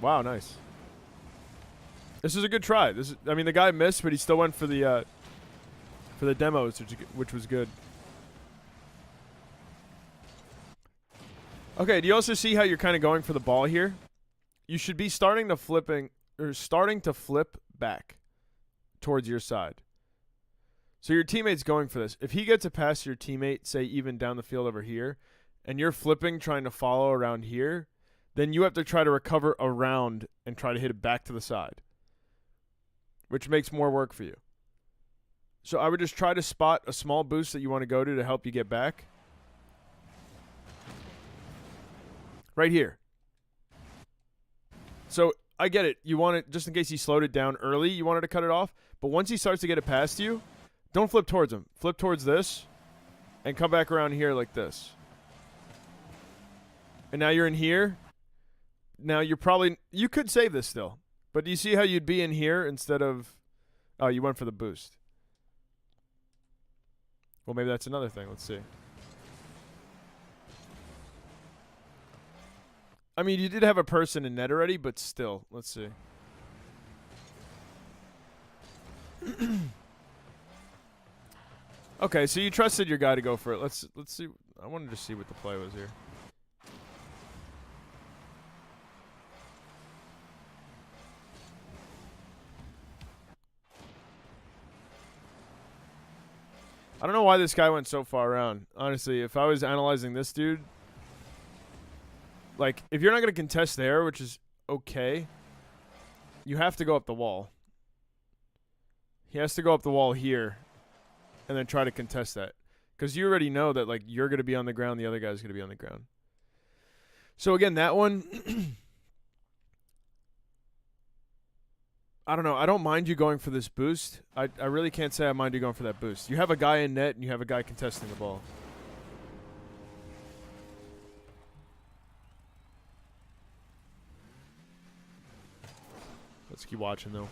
Wow, nice. This is a good try. I mean, the guy missed, but he still went for the demos, which was good. Okay, do you also see how you're kind of going for the ball here? You should be starting to flip back towards your side. So your teammate's going for this. If he gets a pass to your teammate, say even down the field over here, and you're flipping trying to follow around here, then you have to try to recover around and try to hit it back to the side, which makes more work for you. So I would just try to spot a small boost that you want to go to help you get back. Right here. So I get it. You want it, just in case he slowed it down early, you wanted to cut it off. But once he starts to get it past you, don't flip towards him. Flip towards this and come back around here like this. And now you're in here. Now you could save this still. But do you see how you'd be in here instead of, oh, you went for the boost. Well, maybe that's another thing. Let's see. I mean, you did have a person in net already, but still. Let's see. Okay, so you trusted your guy to go for it. Let's see. I wanted to see what the play was here. I don't know why this guy went so far around. Honestly, if I was analyzing this dude, like, if you're not going to contest there, which is okay, you have to go up the wall. He has to go up the wall here and then try to contest that. Because you already know that, like, you're going to be on the ground, the other guy's going to be on the ground. So, again, that one, I don't know. I don't mind you going for this boost. I really can't say I mind you going for that boost. You have a guy in net and you have a guy contesting the ball. Let's keep watching, though.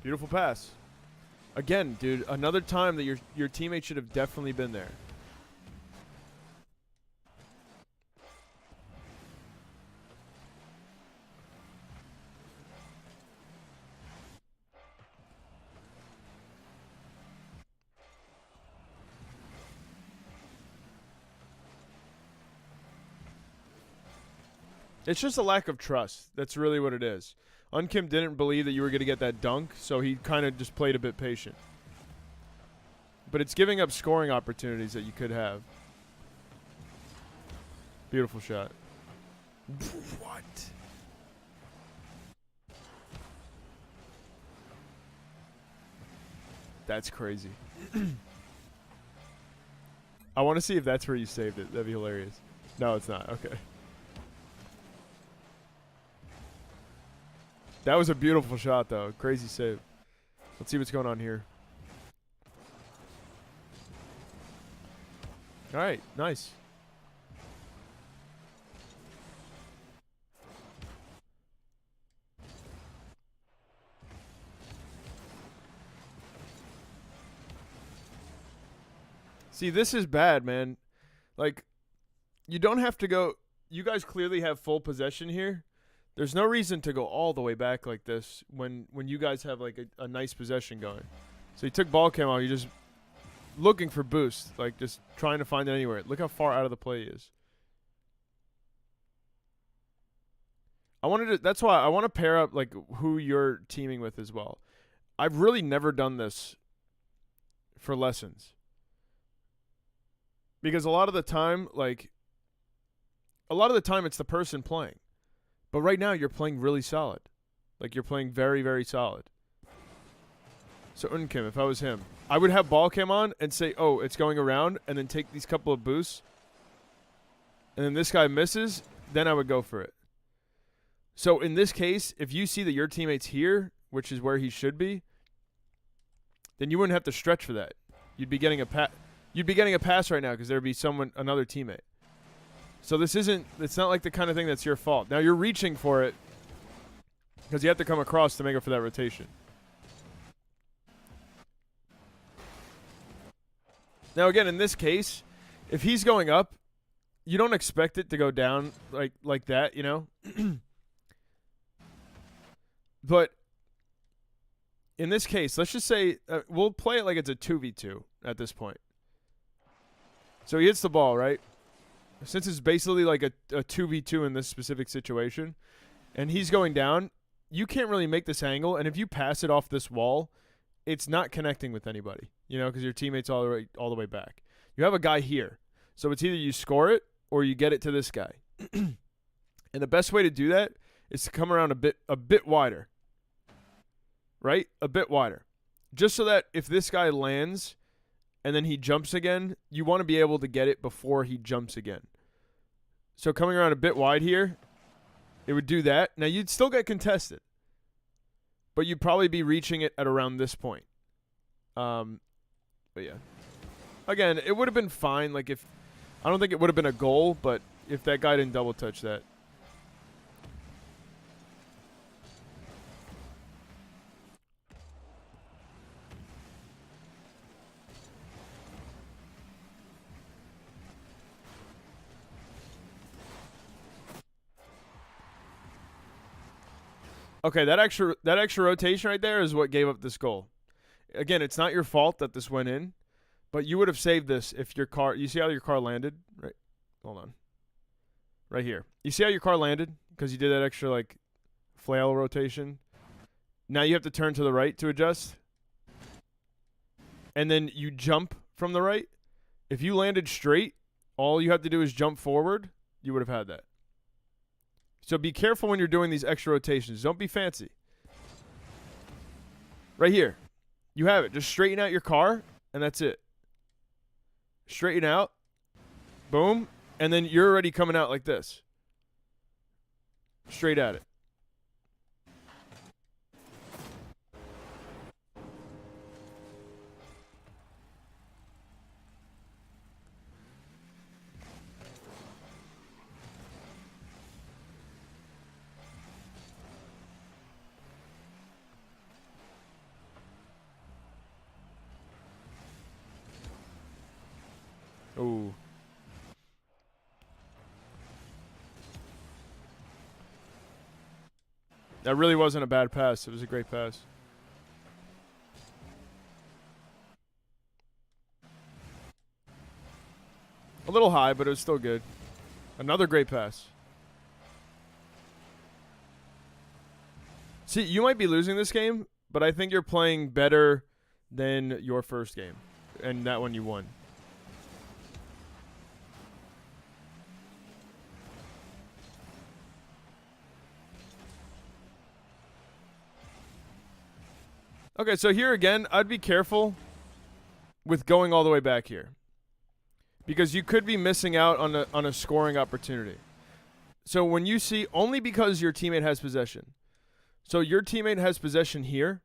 Beautiful pass. Again, dude, another time that your teammate should have definitely been there. It's just a lack of trust. That's really what it is. Unkim didn't believe that you were going to get that dunk, so he kind of just played a bit patient. But it's giving up scoring opportunities that you could have. Beautiful shot. What? That's crazy. I want to see if that's where you saved it. That'd be hilarious. No, it's not. Okay. That was a beautiful shot, though. Crazy save. Let's see what's going on here. All right. Nice. See, this is bad, man. Like, you don't have to go. You guys clearly have full possession here. There's no reason to go all the way back like this when you guys have like a nice possession going. So you took ball cam out. You're just looking for boost, like just trying to find it anywhere. Look how far out of the play he is. That's why I want to pair up like who you're teaming with as well. I've really never done this for lessons. Because a lot of the time it's the person playing. But right now you're playing really solid. Like you're playing very, very solid. So Unkim, if I was him, I would have ball cam on and say, oh, it's going around, and then take these couple of boosts. And then this guy misses, then I would go for it. So in this case, if you see that your teammate's here, which is where he should be, then you wouldn't have to stretch for that. You'd be getting a pass right now because there'd be another teammate. So it's not like the kind of thing that's your fault. Now you're reaching for it because you have to come across to make up for that rotation. Now again, in this case, if he's going up, you don't expect it to go down like that, you know? But in this case, let's just say we'll play it like it's a 2v2 at this point. So he hits the ball, right? Since it's basically like a 2v2 in this specific situation, and he's going down, you can't really make this angle, and if you pass it off this wall, it's not connecting with anybody, you know, because your teammate's all the way back. You have a guy here, so it's either you score it or you get it to this guy. And the best way to do that is to come around a bit wider, right? A bit wider, just so that if this guy lands and then he jumps again, you want to be able to get it before he jumps again. So coming around a bit wide here, it would do that. Now, you'd still get contested, but you'd probably be reaching it at around this point. But yeah. Again, it would have been fine. Like I don't think it would have been a goal, but if that guy didn't double touch that. Okay, that extra rotation right there is what gave up this goal. Again, it's not your fault that this went in, but you would have saved this if your car. You see how your car landed? Right. Hold on. Right here. You see how your car landed because you did that extra like flail rotation. Now you have to turn to the right to adjust, and then you jump from the right. If you landed straight, all you have to do is jump forward. You would have had that. So be careful when you're doing these extra rotations. Don't be fancy. Right here. You have it. Just straighten out your car, and that's it. Straighten out. Boom. And then you're already coming out like this. Straight at it. Ooh. That really wasn't a bad pass. It was a great pass. A little high, but it was still good. Another great pass. See, you might be losing this game, but I think you're playing better than your first game. And that one you won. Okay, so here again, I'd be careful with going all the way back here, because you could be missing out on a scoring opportunity. So when you see, only because your teammate has possession. So your teammate has possession here,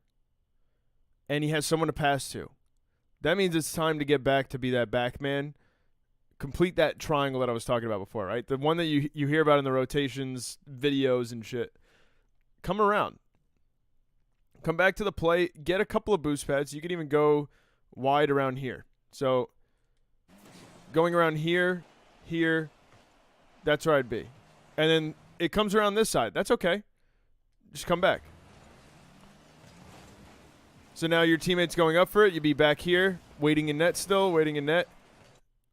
and he has someone to pass to. That means it's time to get back to be that back man. Complete that triangle that I was talking about before, right? The one that you hear about in the rotations, videos, and shit. Come around. Come back to the play. Get a couple of boost pads. You can even go wide around here. So going around here, here. That's where I'd be. And then it comes around this side. That's okay. Just come back. So now your teammate's going up for it. You'd be back here, waiting in net still, waiting in net.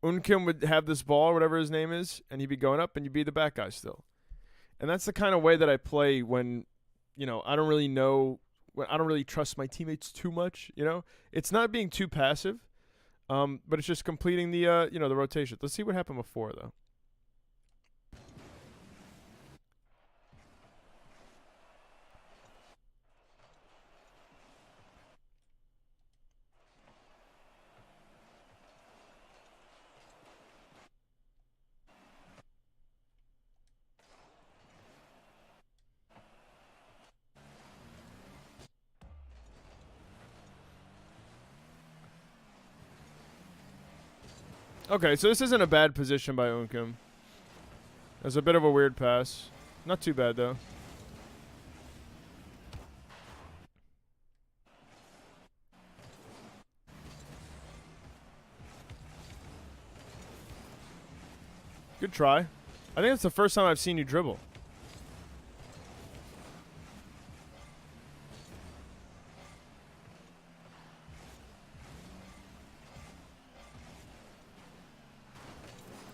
Unkim would have this ball, whatever his name is, and he'd be going up, and you'd be the back guy still. And that's the kind of way that I play when, I don't really know, when I don't really trust my teammates too much, It's not being too passive, but it's just completing the, the rotation. Let's see what happened before, though. Okay, so this isn't a bad position by Unkim. There's a bit of a weird pass. Not too bad, though. Good try. I think it's the first time I've seen you dribble.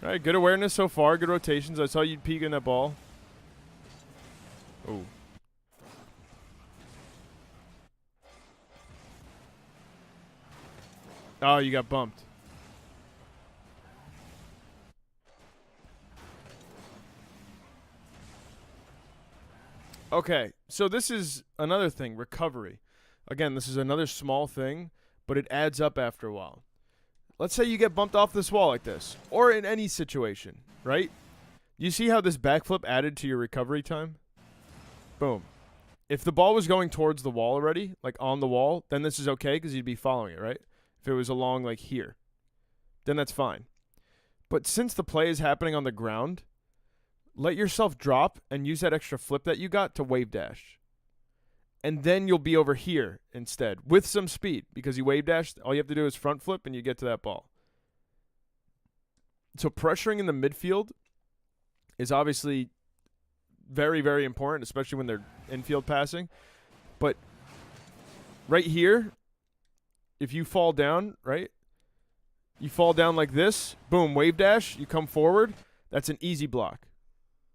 All right, good awareness so far. Good rotations. I saw you peek in that ball. Oh. Oh, you got bumped. Okay, so this is another thing, recovery. Again, this is another small thing, but it adds up after a while. Let's say you get bumped off this wall like this, or in any situation, right? You see how this backflip added to your recovery time? Boom. If the ball was going towards the wall already, like on the wall, then this is okay because you'd be following it, right? If it was along like here, then that's fine. But since the play is happening on the ground, let yourself drop and use that extra flip that you got to wave dash. And then you'll be over here instead with some speed because you wave dashed. All you have to do is front flip and you get to that ball. So pressuring in the midfield is obviously very, very important, especially when they're infield passing. But right here, if you fall down, right? You fall down like this, boom, wave dash, you come forward. That's an easy block.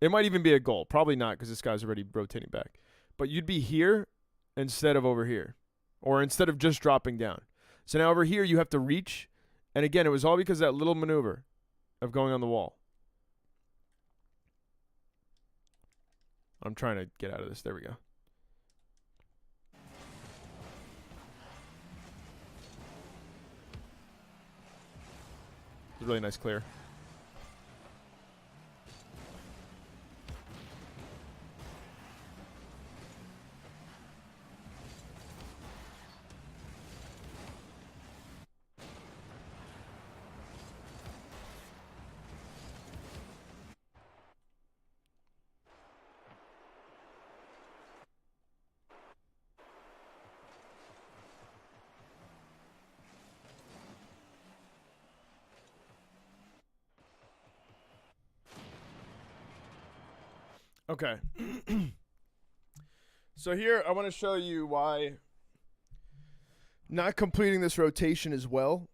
It might even be a goal. Probably not because this guy's already rotating back. But you'd be here instead of over here, or instead of just dropping down. So now over here you have to reach, and again, it was all because of that little maneuver of going on the wall. I'm trying to get out of this. There we go. It's a really nice clear. Okay. So here I want to show you why not completing this rotation as well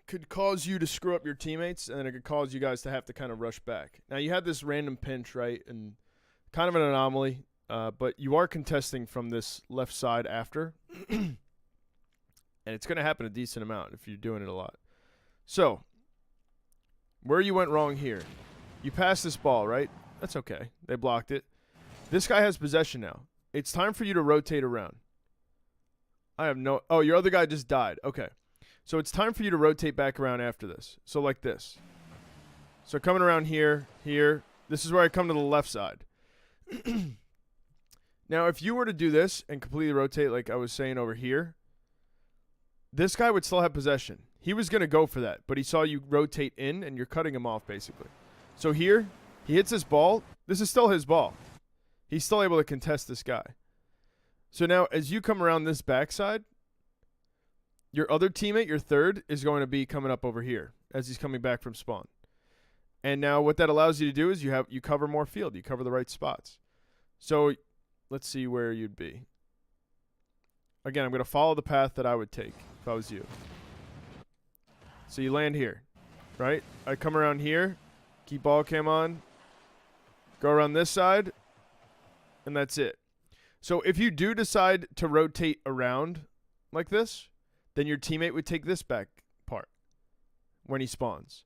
could cause you to screw up your teammates, and then it could cause you guys to have to kind of rush back. Now, you had this random pinch, right, and kind of an anomaly, but you are contesting from this left side after, and it's going to happen a decent amount if you're doing it a lot. So where you went wrong here, you passed this ball, right? That's okay. They blocked it. This guy has possession now. It's time for you to rotate around. I have no... Oh, your other guy just died. Okay. So it's time for you to rotate back around after this. So like this. So coming around here, here. This is where I come to the left side. Now, if you were to do this and completely rotate like I was saying over here, this guy would still have possession. He was going to go for that, but he saw you rotate in, and you're cutting him off, basically. So here... He hits this ball. This is still his ball. He's still able to contest this guy. So now as you come around this backside, your other teammate, your third, is going to be coming up over here as he's coming back from spawn. And now what that allows you to do is you cover more field. You cover the right spots. So let's see where you'd be. Again, I'm going to follow the path that I would take if I was you. So you land here, right? I come around here, keep ball cam on, go around this side, and that's it. So if you do decide to rotate around like this, then your teammate would take this back part when he spawns.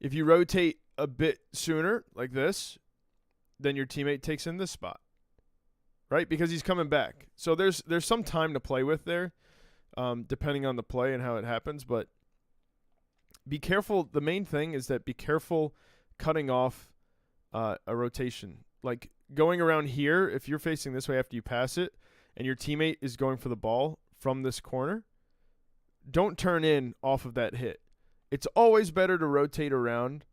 If you rotate a bit sooner like this, then your teammate takes in this spot, right? Because he's coming back. So there's some time to play with there, depending on the play and how it happens. But be careful. The main thing is that be careful cutting off a rotation. Like going around here, if you're facing this way after you pass it and your teammate is going for the ball from this corner, don't turn in off of that hit. It's always better to rotate around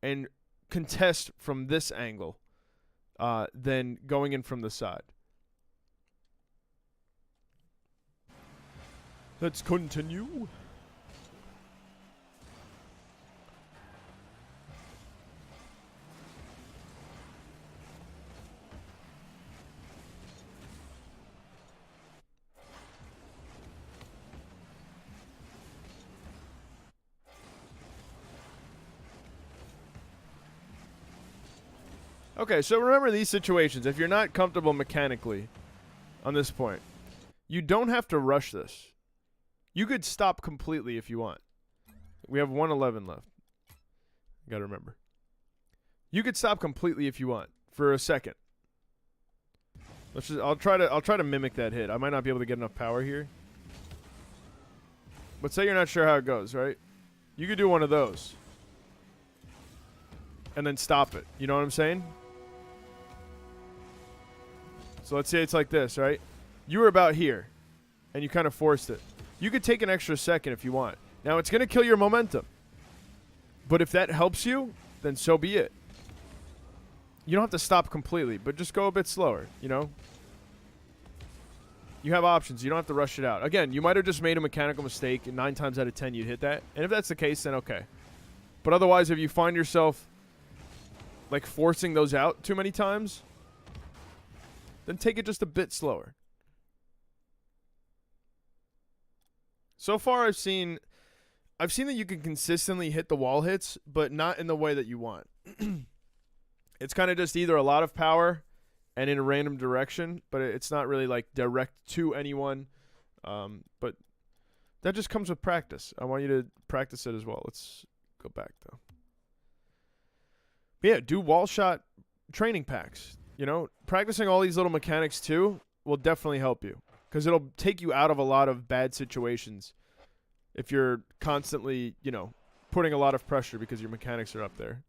and contest from this angle than going in from the side. Let's continue. Okay, so remember these situations. If you're not comfortable mechanically on this point, you don't have to rush this. You could stop completely if you want. We have 111 left. You gotta remember. You could stop completely if you want for a second. I'll try to mimic that hit. I might not be able to get enough power here. But say you're not sure how it goes, right? You could do one of those. And then stop it. You know what I'm saying? So let's say it's like this, right? You were about here, and you kind of forced it. You could take an extra second if you want. Now, it's going to kill your momentum. But if that helps you, then so be it. You don't have to stop completely, but just go a bit slower, you know? You have options. You don't have to rush it out. Again, you might have just made a mechanical mistake, and 9 times out of 10 you'd hit that. And if that's the case, then okay. But otherwise, if you find yourself like forcing those out too many times, then take it just a bit slower. So far I've seen that you can consistently hit the wall hits, but not in the way that you want. It's kind of just either a lot of power and in a random direction, but it's not really like direct to anyone. But that just comes with practice. I want you to practice it as well. Let's go back though. But yeah, do wall shot training packs. You know, practicing all these little mechanics too will definitely help you because it'll take you out of a lot of bad situations if you're constantly, you know, putting a lot of pressure because your mechanics are up there.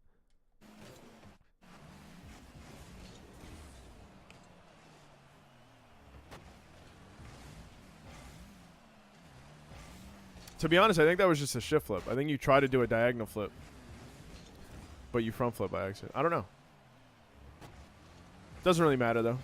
To be honest, I think that was just a shift flip. I think you tried to do a diagonal flip, but you front flip by accident. I don't know. Doesn't really matter, though.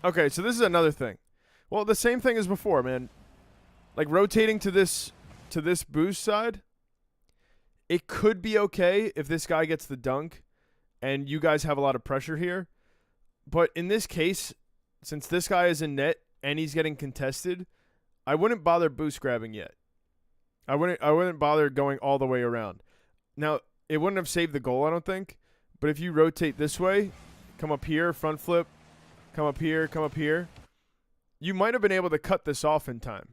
Okay, so this is another thing. Well, the same thing as before, man. Like rotating to this boost side, it could be okay if this guy gets the dunk and you guys have a lot of pressure here. But in this case, since this guy is in net and he's getting contested, I wouldn't bother boost grabbing yet. I wouldn't bother going all the way around. Now, it wouldn't have saved the goal, I don't think. But if you rotate this way, come up here, front flip, come up here, you might have been able to cut this off in time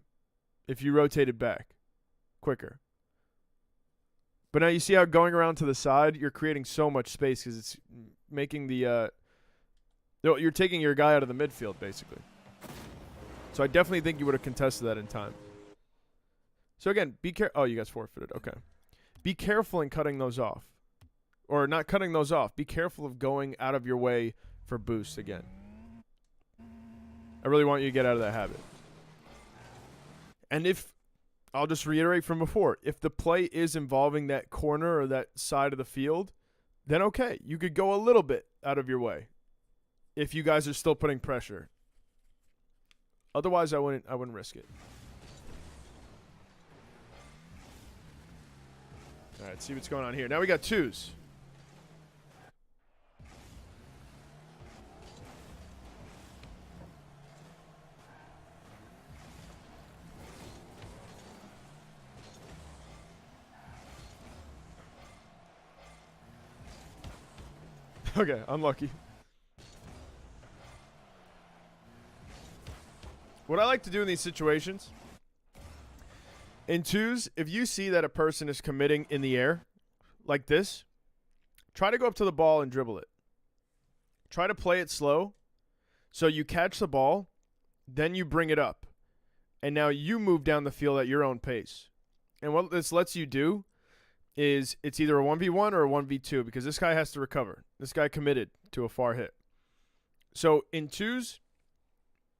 if you rotated back quicker. But now you see how going around to the side, you're creating so much space because it's making the you're taking your guy out of the midfield, basically. So I definitely think you would have contested that in time. So again, be careful. Oh, you guys forfeited. Okay. Be careful in cutting those off. Or not cutting those off. Be careful of going out of your way for boosts again. I really want you to get out of that habit. And if I'll just reiterate from before. If the play is involving that corner or that side of the field, then okay, you could go a little bit out of your way if you guys are still putting pressure. Otherwise, I wouldn't risk it. All right, see what's going on here. Now we got twos. Okay, unlucky. What I like to do in these situations, in twos, if you see that a person is committing in the air, like this, try to go up to the ball and dribble it. Try to play it slow, so you catch the ball, then you bring it up, and now you move down the field at your own pace. And what this lets you do is it's either a 1v1 or a 1v2 because this guy has to recover. This guy committed to a far hit. So in twos,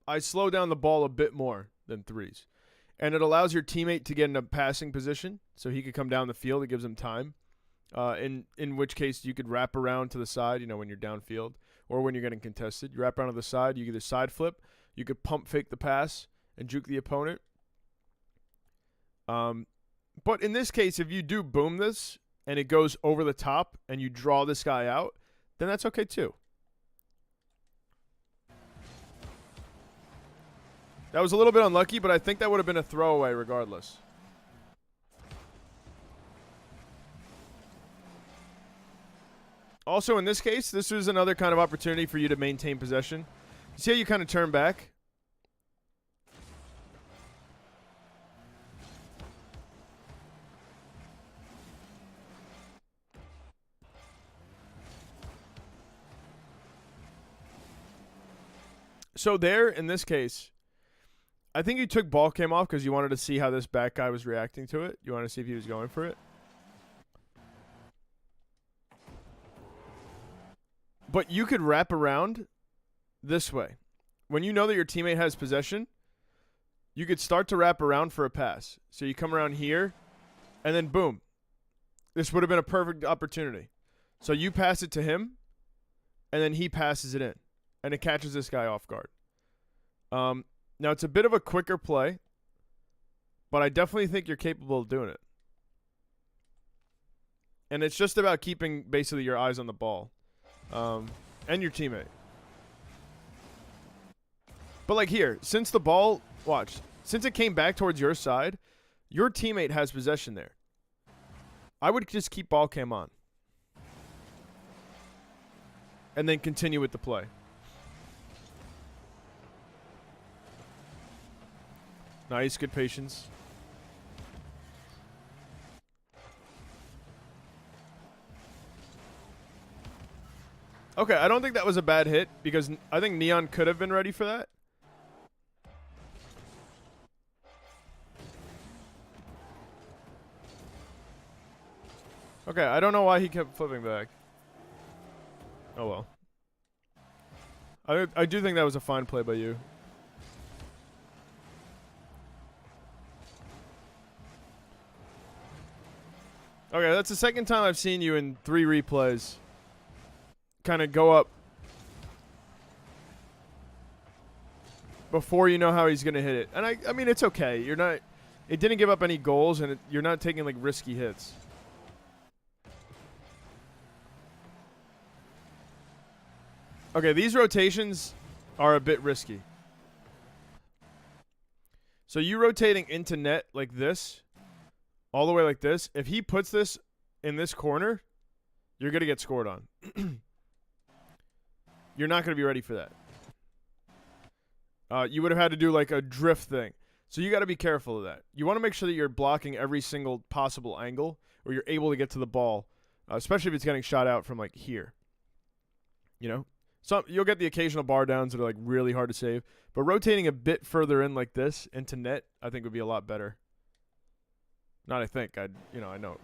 I slow down the ball a bit more than threes. And it allows your teammate to get in a passing position so he could come down the field. It gives him time. In which case you could wrap around to the side, when you're downfield or when you're getting contested. You wrap around to the side. You either side flip. You could pump fake the pass and juke the opponent. But in this case, if you do boom this and it goes over the top and you draw this guy out, then that's okay too. That was a little bit unlucky, but I think that would have been a throwaway regardless. Also, in this case, this was another kind of opportunity for you to maintain possession. See how you kind of turn back? So there, in this case, I think you took ball came off because you wanted to see how this back guy was reacting to it. You wanted to see if he was going for it. But you could wrap around this way. When you know that your teammate has possession, you could start to wrap around for a pass. So you come around here, and then boom. This would have been a perfect opportunity. So you pass it to him, and then he passes it in. And it catches this guy off guard. Now, it's a bit of a quicker play, but I definitely think you're capable of doing it. And it's just about keeping basically your eyes on the ball and your teammate. But like here, since the ball, watch, since it came back towards your side, your teammate has possession there. I would just keep ball cam on. And then continue with the play. Nice, good patience. Okay, I don't think that was a bad hit because I think Neon could have been ready for that. Okay, I don't know why he kept flipping back. Oh well. I do think that was a fine play by you. Okay, that's the second time I've seen you in 3 replays kind of go up before you know how he's going to hit it. And I mean, it's okay. You're not, it didn't give up any goals, and you're not taking like risky hits. Okay, these rotations are a bit risky. So you rotating into net like this, all the way like this. If he puts this in this corner, you're going to get scored on. You're not going to be ready for that. You would have had to do like a drift thing. So you got to be careful of that. You want to make sure that you're blocking every single possible angle where you're able to get to the ball, especially if it's getting shot out from like here. You know? So you'll get the occasional bar downs that are like really hard to save. But rotating a bit further in like this into net, I think would be a lot better. Not I think. I know.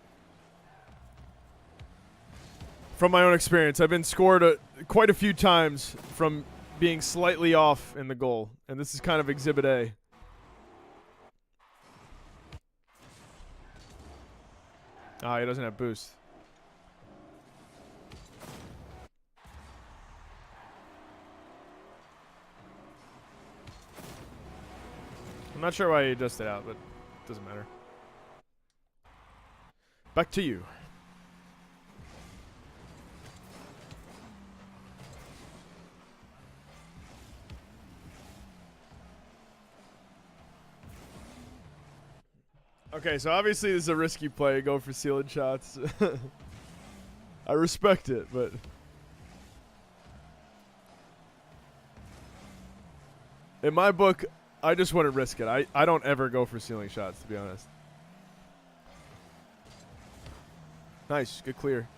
From my own experience, I've been scored quite a few times from being slightly off in the goal. And this is kind of Exhibit A. Ah, he doesn't have boost. I'm not sure why he just it out, but it doesn't matter. Back to you. Okay, so obviously this is a risky play. Go for ceiling shots. I respect it, but... in my book, I just wouldn't risk it. I don't ever go for ceiling shots, to be honest. Nice. Good clear.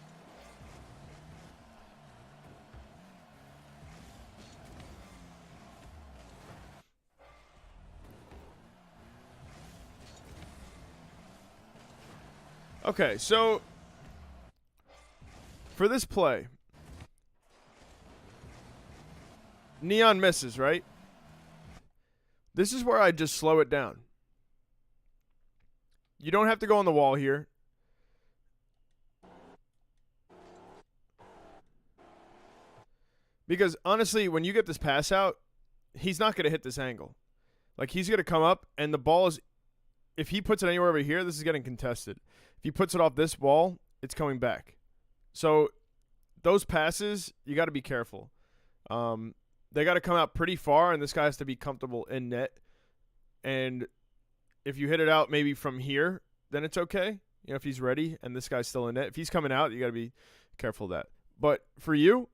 Okay, so for this play, Neon misses, right? This is where I just slow it down. You don't have to go on the wall here. Because honestly, when you get this pass out, he's not going to hit this angle. Like, he's going to come up, and the ball is, if he puts it anywhere over here, this is getting contested. If he puts it off this wall, it's coming back. So those passes, you got to be careful. They got to come out pretty far, and this guy has to be comfortable in net. And if you hit it out maybe from here, then it's okay. You know, if he's ready and this guy's still in net. If he's coming out, you got to be careful of that. But for you,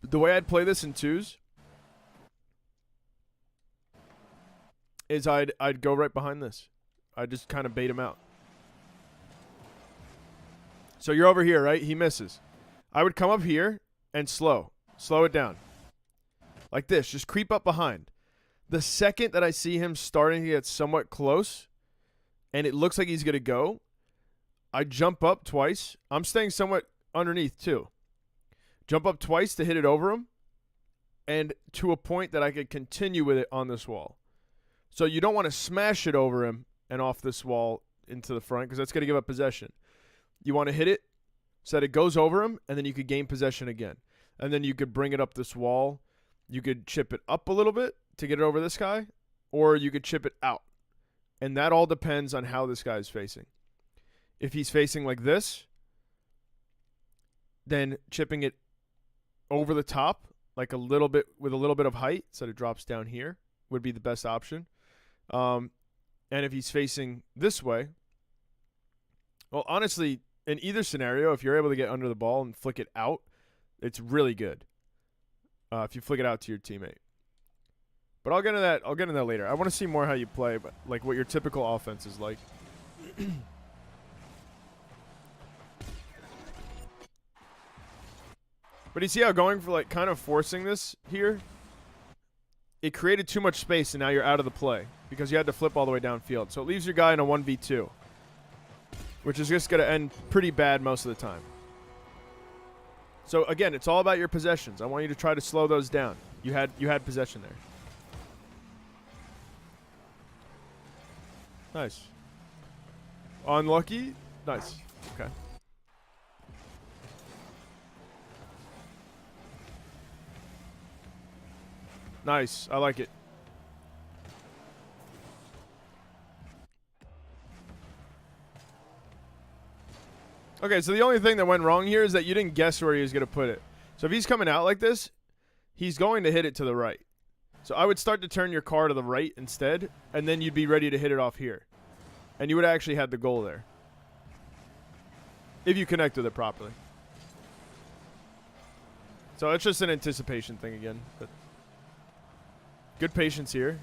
the way I'd play this in twos is I'd go right behind this. I'd just kind of bait him out. So you're over here, right? He misses. I would come up here and slow it down. Like this, just creep up behind. The second that I see him starting to get somewhat close and it looks like he's going to go, I jump up twice. I'm staying somewhat underneath too. Jump up twice to hit it over him and to a point that I could continue with it on this wall. So you don't want to smash it over him and off this wall into the front because that's going to give up possession. You want to hit it so that it goes over him and then you could gain possession again. And then you could bring it up this wall. You could chip it up a little bit to get it over this guy, or you could chip it out. And that all depends on how this guy is facing. If he's facing like this, then chipping it over the top, like a little bit with a little bit of height, so it drops down here, would be the best option. And if he's facing this way, well, honestly, in either scenario, if you're able to get under the ball and flick it out, it's really good. If you flick it out to your teammate. But I'll get into that. I'll get into that later. I want to see more how you play, but like what your typical offense is like. But you see how going for like kind of forcing this here, it created too much space and now you're out of the play because you had to flip all the way downfield. So it leaves your guy in a 1v2, which is just going to end pretty bad most of the time. So again, it's all about your possessions. I want you to try to slow those down. You had possession there. Nice. Unlucky? Nice. Okay. Nice. I like it. Okay, so the only thing that went wrong here is that you didn't guess where he was going to put it. So if he's coming out like this, he's going to hit it to the right. So I would start to turn your car to the right instead, and then you'd be ready to hit it off here. And you would actually have the goal there. If you connect with it properly. So it's just an anticipation thing again. But good patience here.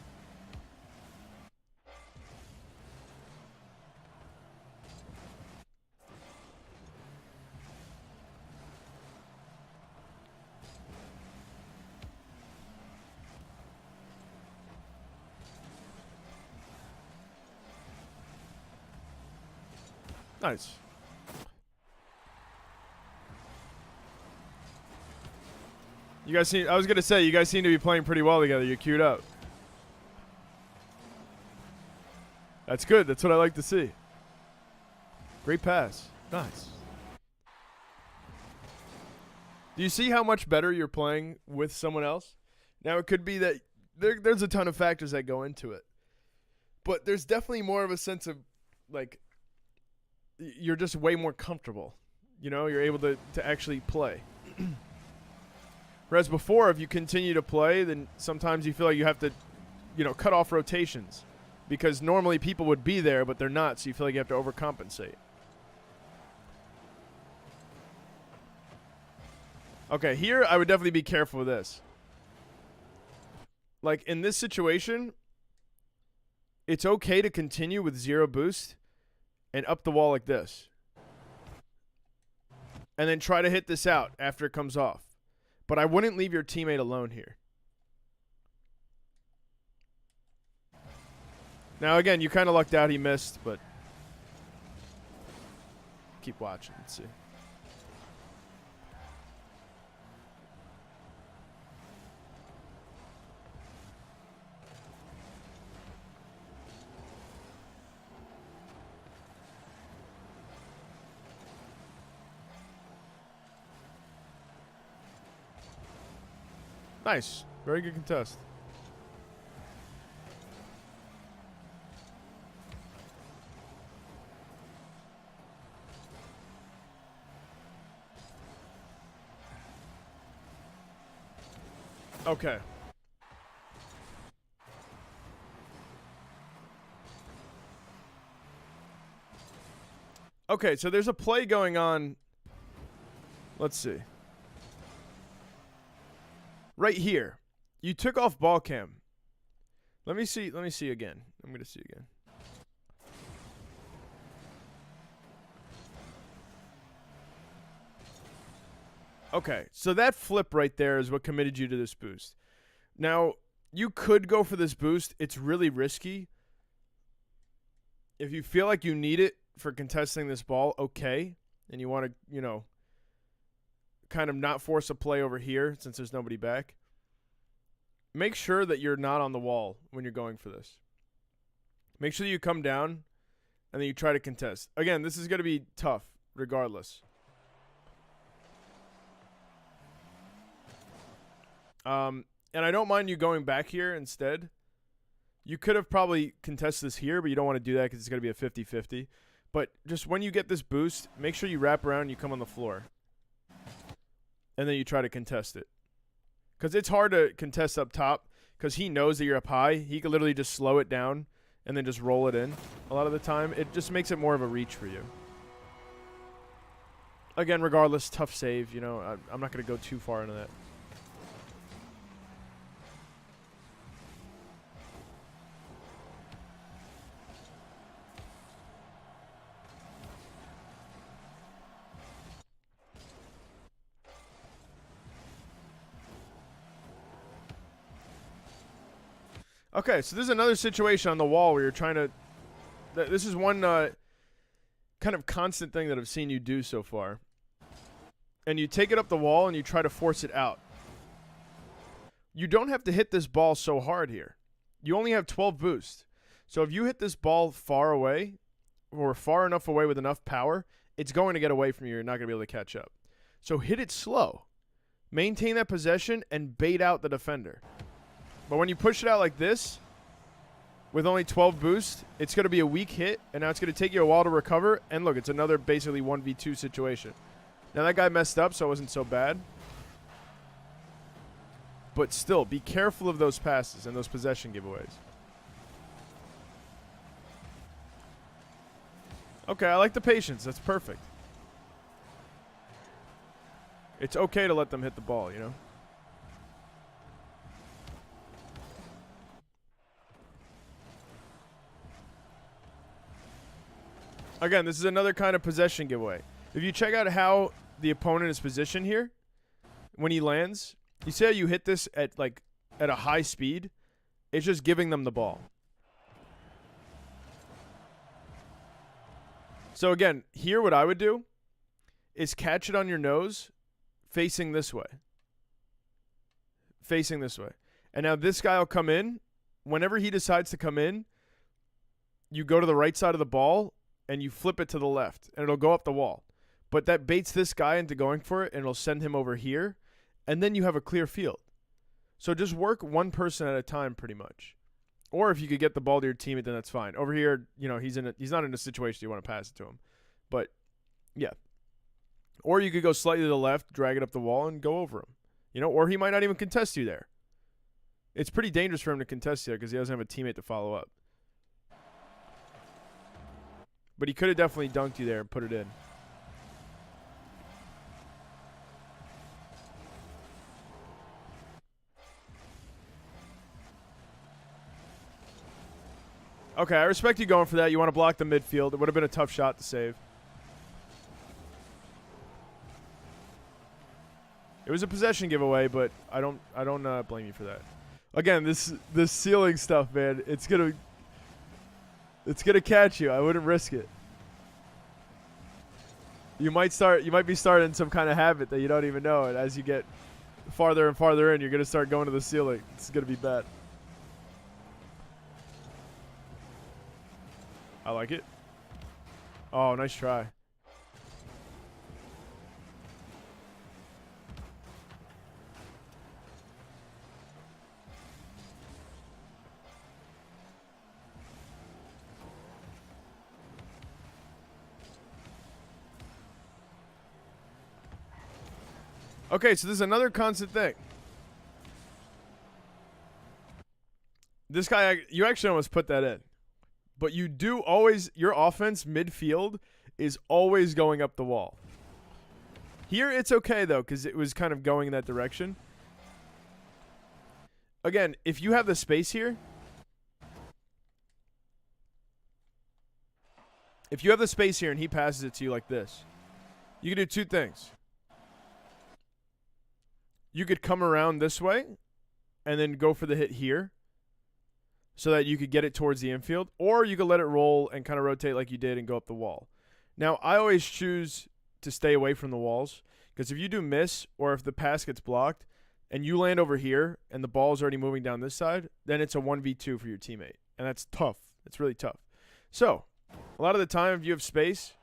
Nice. You guys seem, I was going to say, you guys seem to be playing pretty well together. You're queued up. That's good. That's what I like to see. Great pass. Nice. Do you see how much better you're playing with someone else? Now, it could be that there's a ton of factors that go into it. But there's definitely more of a sense of, like, you're just way more comfortable. You know, you're able to actually play. Whereas before, if you continue to play, then sometimes you feel like you have to, you know, cut off rotations. Because normally people would be there, but they're not, so you feel like you have to overcompensate. Okay, here I would definitely be careful with this. Like, in this situation, it's okay to continue with 0 boost and up the wall like this. And then try to hit this out after it comes off. But I wouldn't leave your teammate alone here. Now, again, you kind of lucked out he missed, but keep watching. Let's see. Nice. Very good contest. Okay. Okay, so there's a play going on. Let's see. Right here. You took off ball cam. Let me see again. I'm going to see again. Okay, so that flip right there is what committed you to this boost. Now, you could go for this boost. It's really risky. If you feel like you need it for contesting this ball, okay, and you want to, you know, kind of not force a play over here since there's nobody back, make sure that you're not on the wall when you're going for this. Make sure that you come down and then you try to contest. Again, this is going to be tough regardless. And I don't mind you going back here instead. You could have probably contested this here, but you don't want to do that because it's going to be a 50-50. But just when you get this boost, make sure you wrap around and you come on the floor. And then you try to contest it. Because it's hard to contest up top because he knows that you're up high. He could literally just slow it down and then just roll it in a lot of the time. It just makes it more of a reach for you. Again, regardless, tough save. You know, I'm not going to go too far into that. Okay, so this is another situation on the wall where you're trying to... This is one kind of constant thing that I've seen you do so far. And you take it up the wall and you try to force it out. You don't have to hit this ball so hard here. You only have 12 boost. So if you hit this ball far away, or far enough away with enough power, it's going to get away from you. You're not going to be able to catch up. So hit it slow. Maintain that possession and bait out the defender. But when you push it out like this, with only 12 boost, it's going to be a weak hit, and now it's going to take you a while to recover. And look, it's another basically 1v2 situation. Now, that guy messed up, so it wasn't so bad. But still, be careful of those passes and those possession giveaways. Okay, I like the patience. That's perfect. It's okay to let them hit the ball, you know? Again, this is another kind of possession giveaway. If you check out how the opponent is positioned here, when he lands, you see how you hit this at a high speed? It's just giving them the ball. So again, here what I would do is catch it on your nose facing this way. Facing this way. And now this guy will come in. Whenever he decides to come in, you go to the right side of the ball and you flip it to the left, and it'll go up the wall. But that baits this guy into going for it, and it'll send him over here, and then you have a clear field. So just work one person at a time pretty much. Or if you could get the ball to your teammate, then that's fine. Over here, he's not in a situation you want to pass it to him. But, yeah. Or you could go slightly to the left, drag it up the wall, and go over him. Or he might not even contest you there. It's pretty dangerous for him to contest you because he doesn't have a teammate to follow up. But he could have definitely dunked you there and put it in. Okay, I respect you going for that. You want to block the midfield. It would have been a tough shot to save. It was a possession giveaway, but I don't blame you for that. Again, this ceiling stuff, man, it's gonna catch you. I wouldn't risk it. You might be starting some kind of habit that you don't even know, and as you get farther and farther in, you're gonna start going to the ceiling. It's gonna be bad. I like it. Oh, nice try. Okay, so this is another constant thing. This guy, you actually almost put that in. But you do always, your offense midfield is always going up the wall. Here it's okay though, because it was kind of going in that direction. Again, if you have the space here, and he passes it to you like this, you can do two things. You could come around this way and then go for the hit here so that you could get it towards the infield, or you could let it roll and kind of rotate like you did and go up the wall. Now, I always choose to stay away from the walls because if you do miss or if the pass gets blocked and you land over here and the ball is already moving down this side, then it's a 1v2 for your teammate, and that's tough. It's really tough. So, a lot of the time if you have space,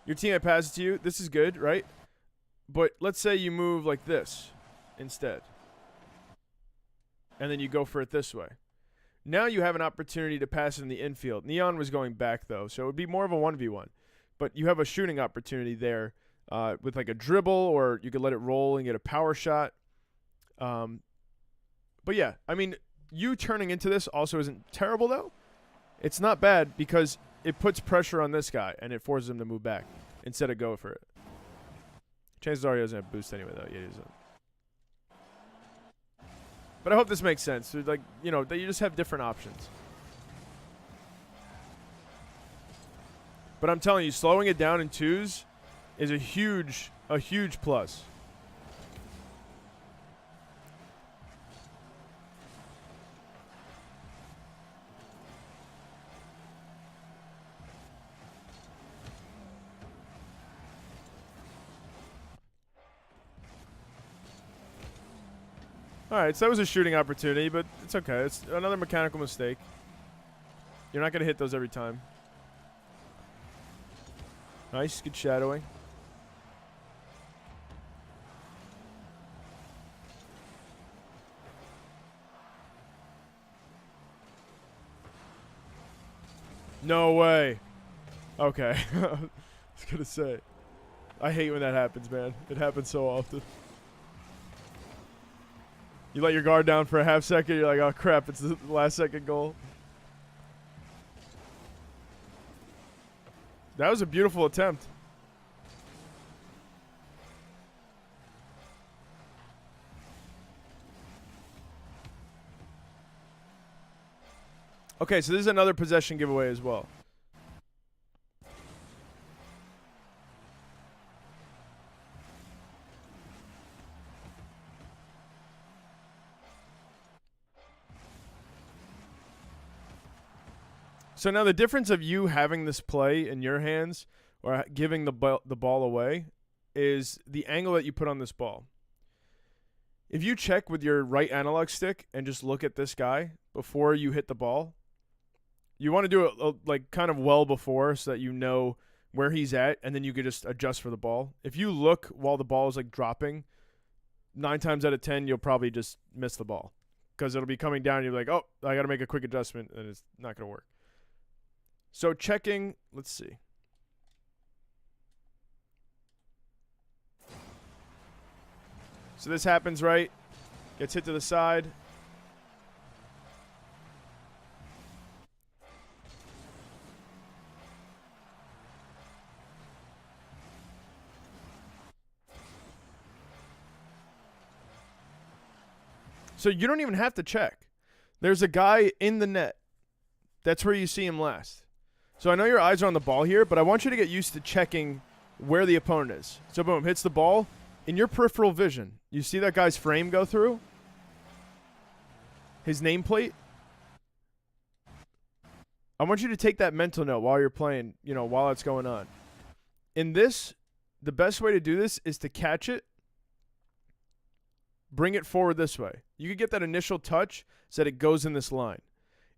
your teammate passes to you. This is good, right? But let's say you move like this instead, and then you go for it this way. Now you have an opportunity to pass it in the infield. Neon was going back, though, so it would be more of a 1v1. But you have a shooting opportunity there with like a dribble, or you could let it roll and get a power shot. But yeah, I mean, you turning into this also isn't terrible, though. It's not bad because it puts pressure on this guy, and it forces him to move back instead of go for it. Chances are he doesn't have boost anyway, though. Yeah, he doesn't. But I hope this makes sense. So like, that you just have different options. But I'm telling you, slowing it down in twos is a huge plus. All right, so that was a shooting opportunity, but it's okay. It's another mechanical mistake. You're not going to hit those every time. Nice, good shadowing. No way. Okay. I was going to say. I hate when that happens, man. It happens so often. You let your guard down for a half second, you're like, oh crap, it's the last second goal. That was a beautiful attempt. Okay, so this is another possession giveaway as well. So now the difference of you having this play in your hands or giving the ball away is the angle that you put on this ball. If you check with your right analog stick and just look at this guy before you hit the ball, You want to do it like kind of well before so that you know where he's at, and then you could just adjust for the ball. If you look while the ball is like dropping, 9 times out of 10 you'll probably just miss the ball because it'll be coming down. And you're like, oh, I got to make a quick adjustment, and it's not going to work. So checking, let's see. So this happens, right? Gets hit to the side. So you don't even have to check. There's a guy in the net. That's where you see him last. So I know your eyes are on the ball here, but I want you to get used to checking where the opponent is. So boom, hits the ball. In your peripheral vision, you see that guy's frame go through? His nameplate? I want you to take that mental note while you're playing, while it's going on. In this, the best way to do this is to catch it, bring it forward this way. You could get that initial touch so that it goes in this line.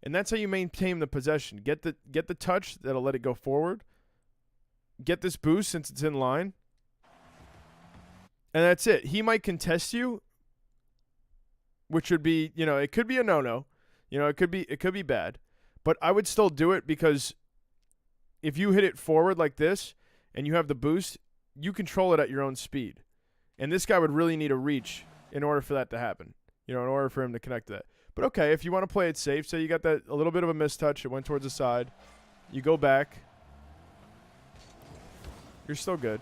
And that's how you maintain the possession. Get the touch that'll let it go forward. Get this boost since it's in line. And that's it. He might contest you, which would be, it could be a no-no. It could be bad. But I would still do it because if you hit it forward like this and you have the boost, you control it at your own speed. And this guy would really need a reach in order for that to happen, in order for him to connect to that. But okay, if you want to play it safe, say you got that a little bit of a mistouch, it went towards the side, you go back, you're still good.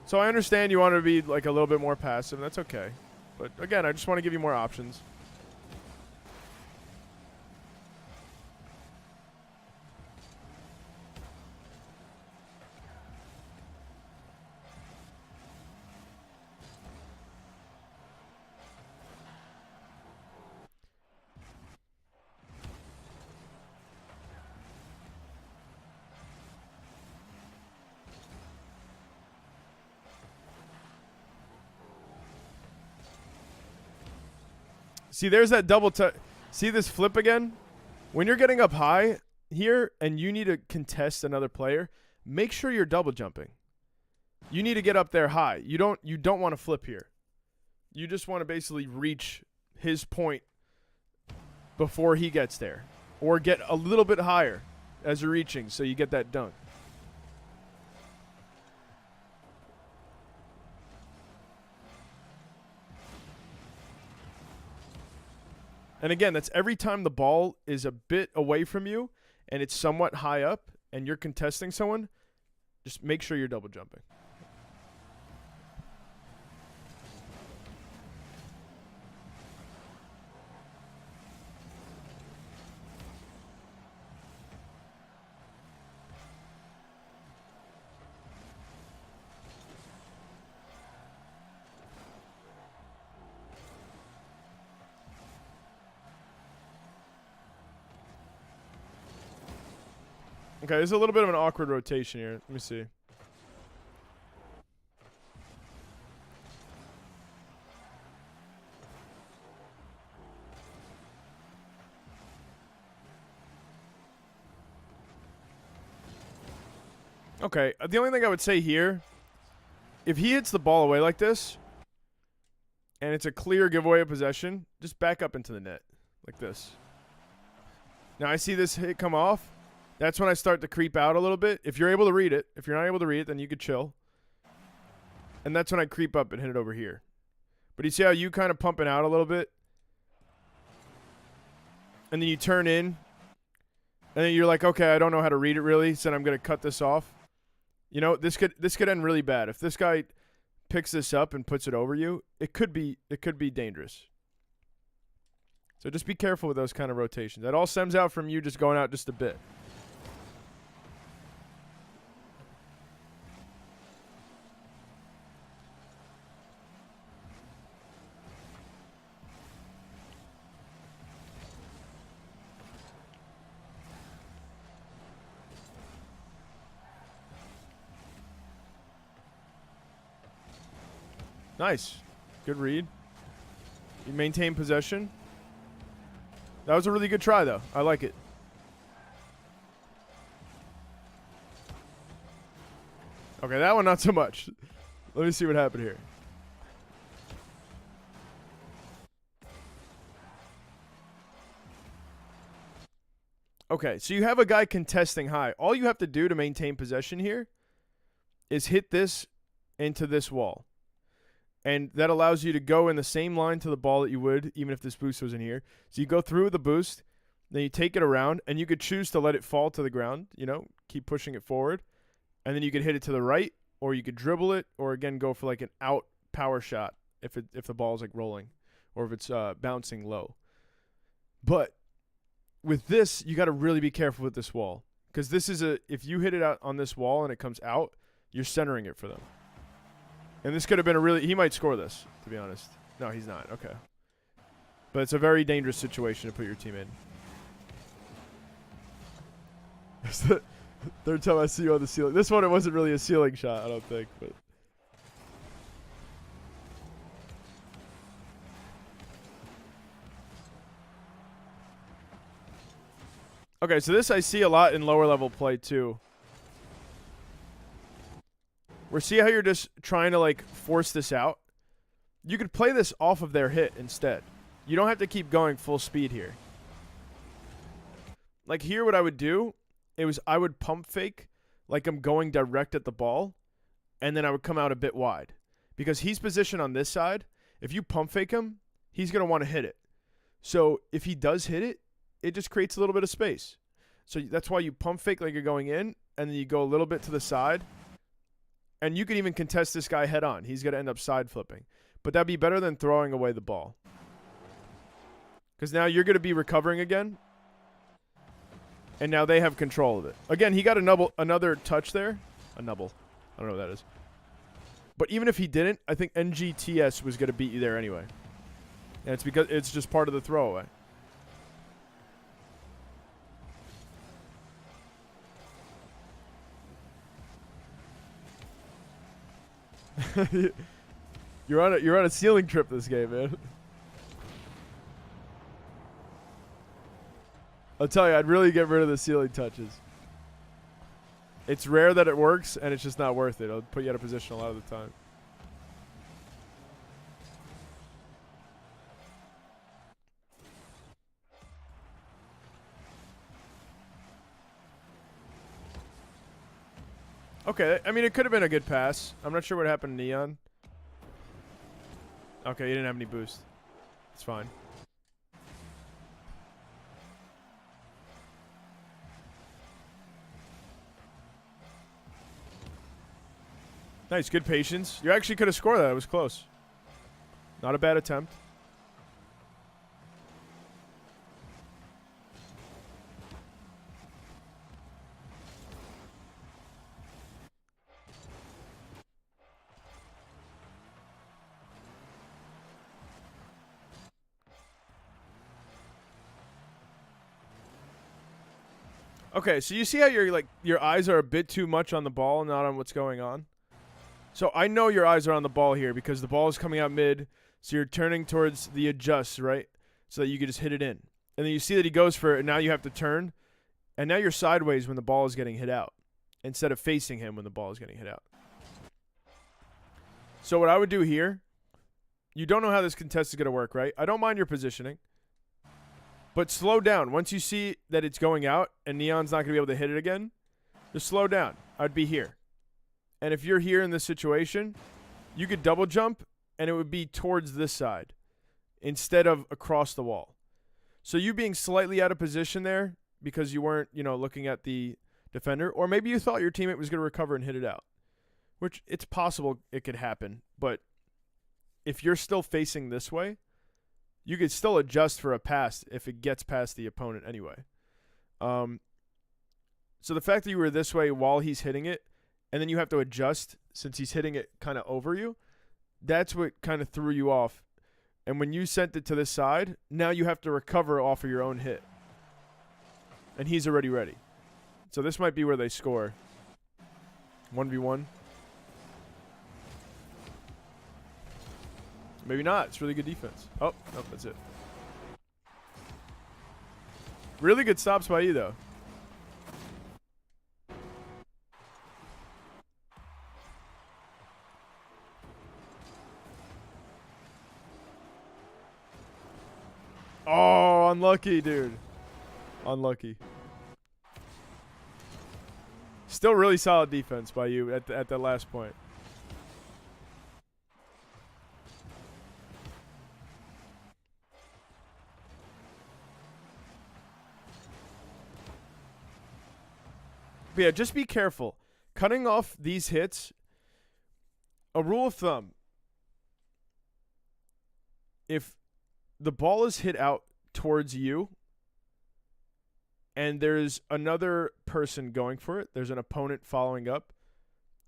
So I understand you want to be like a little bit more passive, and that's okay. But again, I just want to give you more options. See, there's that double touch. See this flip again? When you're getting up high here and you need to contest another player, make sure you're double jumping. You need to get up there high. You don't want to flip here. You just want to basically reach his point before he gets there. Or get a little bit higher as you're reaching so you get that dunk. And again, that's every time the ball is a bit away from you and it's somewhat high up and you're contesting someone, just make sure you're double jumping. Okay, there's a little bit of an awkward rotation here. Let me see. Okay, the only thing I would say here, if he hits the ball away like this, and it's a clear giveaway of possession, just back up into the net, like this. Now I see this hit come off. That's when I start to creep out a little bit. If you're able to read it. If you're not able to read it, then you could chill. And that's when I creep up and hit it over here. But you see how you kind of pumping out a little bit? And then you turn in. And then you're like, okay, I don't know how to read it really, so I'm going to cut this off. This could end really bad. If this guy picks this up and puts it over you, it could be dangerous. So just be careful with those kind of rotations. That all stems out from you just going out just a bit. Nice. Good read. You maintain possession. That was a really good try, though. I like it. Okay, that one not so much. Let me see what happened here. Okay, so you have a guy contesting high. All you have to do to maintain possession here is hit this into this wall. And that allows you to go in the same line to the ball that you would even if this boost was in here. So you go through the boost, then you take it around, and you could choose to let it fall to the ground, you know, keep pushing it forward. And then you could hit it to the right, or you could dribble it, or again go for like an out power shot if the ball is like rolling, or if it's bouncing low. But with this, you got to really be careful with this wall, because this is if you hit it out on this wall and it comes out, you're centering it for them. And this could have been he might score this, to be honest. No, he's not. Okay. But it's a very dangerous situation to put your team in. It's the third time I see you on the ceiling. This one, it wasn't really a ceiling shot, I don't think. But okay, so this I see a lot in lower level play too. Where see how you're just trying to like force this out? You could play this off of their hit instead. You don't have to keep going full speed here. Like here what I would do, I would pump fake like I'm going direct at the ball, and then I would come out a bit wide. Because he's positioned on this side. If you pump fake him, he's going to want to hit it. So if he does hit it, it just creates a little bit of space. So that's why you pump fake like you're going in, and then you go a little bit to the side. And you could even contest this guy head on. He's going to end up side flipping. But that'd be better than throwing away the ball. Because now you're going to be recovering again. And now they have control of it. Again, he got another touch there. A nubble. I don't know what that is. But even if he didn't, I think NGTS was going to beat you there anyway. And it's because it's just part of the throwaway. You're on a ceiling trip this game, man. I'll tell you, I'd really get rid of the ceiling touches. It's rare that it works, and it's just not worth it. It'll put you out of position a lot of the time. Okay, I mean, it could have been a good pass. I'm not sure what happened to Neon. Okay, he didn't have any boost. It's fine. Nice, good patience. You actually could have scored that. It was close. Not a bad attempt. Okay, so you see how your eyes are a bit too much on the ball, not on what's going on? So I know your eyes are on the ball here because the ball is coming out mid, so you're turning towards the adjust, right? So that you can just hit it in. And then you see that he goes for it, and now you have to turn. And now you're sideways when the ball is getting hit out instead of facing him when the ball is getting hit out. So what I would do here, you don't know how this contest is going to work, right? I don't mind your positioning. But slow down. Once you see that it's going out and Neon's not going to be able to hit it again, just slow down. I'd be here. And if you're here in this situation, you could double jump, and it would be towards this side instead of across the wall. So you being slightly out of position there because you weren't, looking at the defender, or maybe you thought your teammate was going to recover and hit it out, which it's possible it could happen. But if you're still facing this way, you could still adjust for a pass if it gets past the opponent anyway. So the fact that you were this way while he's hitting it, and then you have to adjust since he's hitting it kind of over you, that's what kind of threw you off. And when you sent it to this side, now you have to recover off of your own hit. And he's already ready. So this might be where they score. 1v1. Maybe not. It's really good defense. Oh, nope, that's it. Really good stops by you, though. Oh, unlucky, dude. Unlucky. Still really solid defense by you at that last point. But yeah, just be careful. Cutting off these hits, a rule of thumb, if the ball is hit out towards you and there's another person going for it, there's an opponent following up,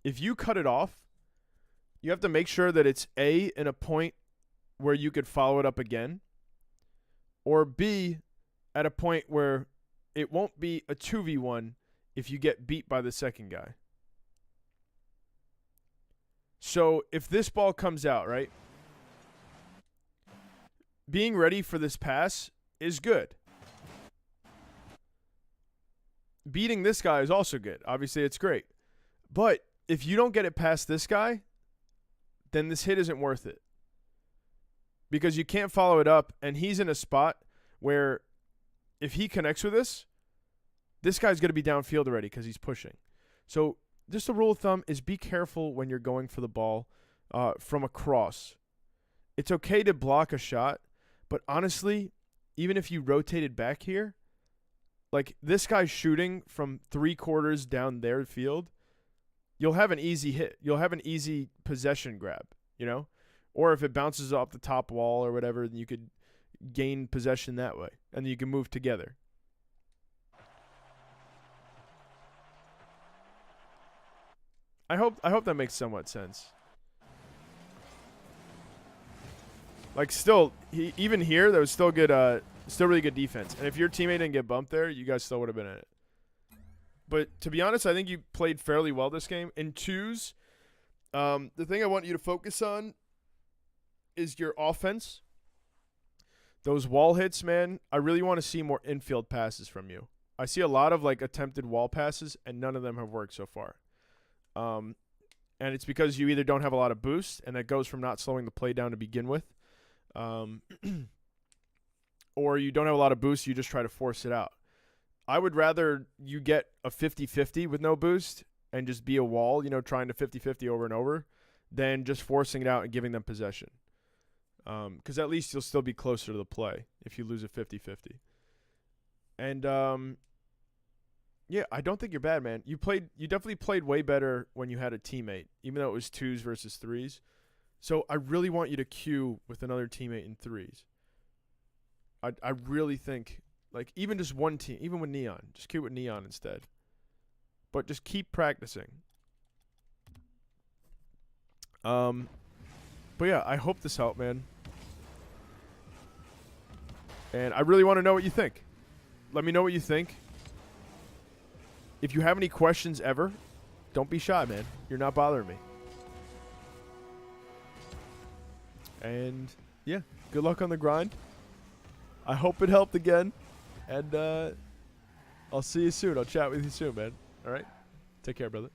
if you cut it off, you have to make sure that it's A, in a point where you could follow it up again, or B, at a point where it won't be a 2v1 if you get beat by the second guy. So if this ball comes out, right, being ready for this pass is good. Beating this guy is also good. Obviously, it's great. But if you don't get it past this guy, then this hit isn't worth it. Because you can't follow it up, and he's in a spot where if he connects with this guy's going to be downfield already because he's pushing. So just a rule of thumb is be careful when you're going for the ball from across. It's okay to block a shot, but honestly, even if you rotated back here, like this guy's shooting from 3/4 down their field, you'll have an easy hit. You'll have an easy possession grab, you know? Or if it bounces off the top wall or whatever, then you could gain possession that way, and you can move together. I hope that makes somewhat sense. Like still, even here, there was still good, still really good defense. And if your teammate didn't get bumped there, you guys still would have been in it. But to be honest, I think you played fairly well this game. In twos, the thing I want you to focus on is your offense. Those wall hits, man, I really want to see more infield passes from you. I see a lot of like attempted wall passes, and none of them have worked so far. And it's because you either don't have a lot of boost, and that goes from not slowing the play down to begin with, or you don't have a lot of boost, you just try to force it out. I would rather you get a 50-50 with no boost and just be a wall, you know, trying to 50-50 over and over, than just forcing it out and giving them possession. Because at least you'll still be closer to the play if you lose a 50-50. And yeah, I don't think you're bad, man. You definitely played way better when you had a teammate, even though it was twos versus threes. So I really want you to queue with another teammate in threes. I really think, like, even just one team, even with Neon, just queue with Neon instead. But just keep practicing. But yeah, I hope this helped, man. And I really want to know what you think. Let me know what you think. If you have any questions ever, don't be shy, man. You're not bothering me. And, yeah, good luck on the grind. I hope it helped again. And I'll see you soon. I'll chat with you soon, man. All right? Take care, brother.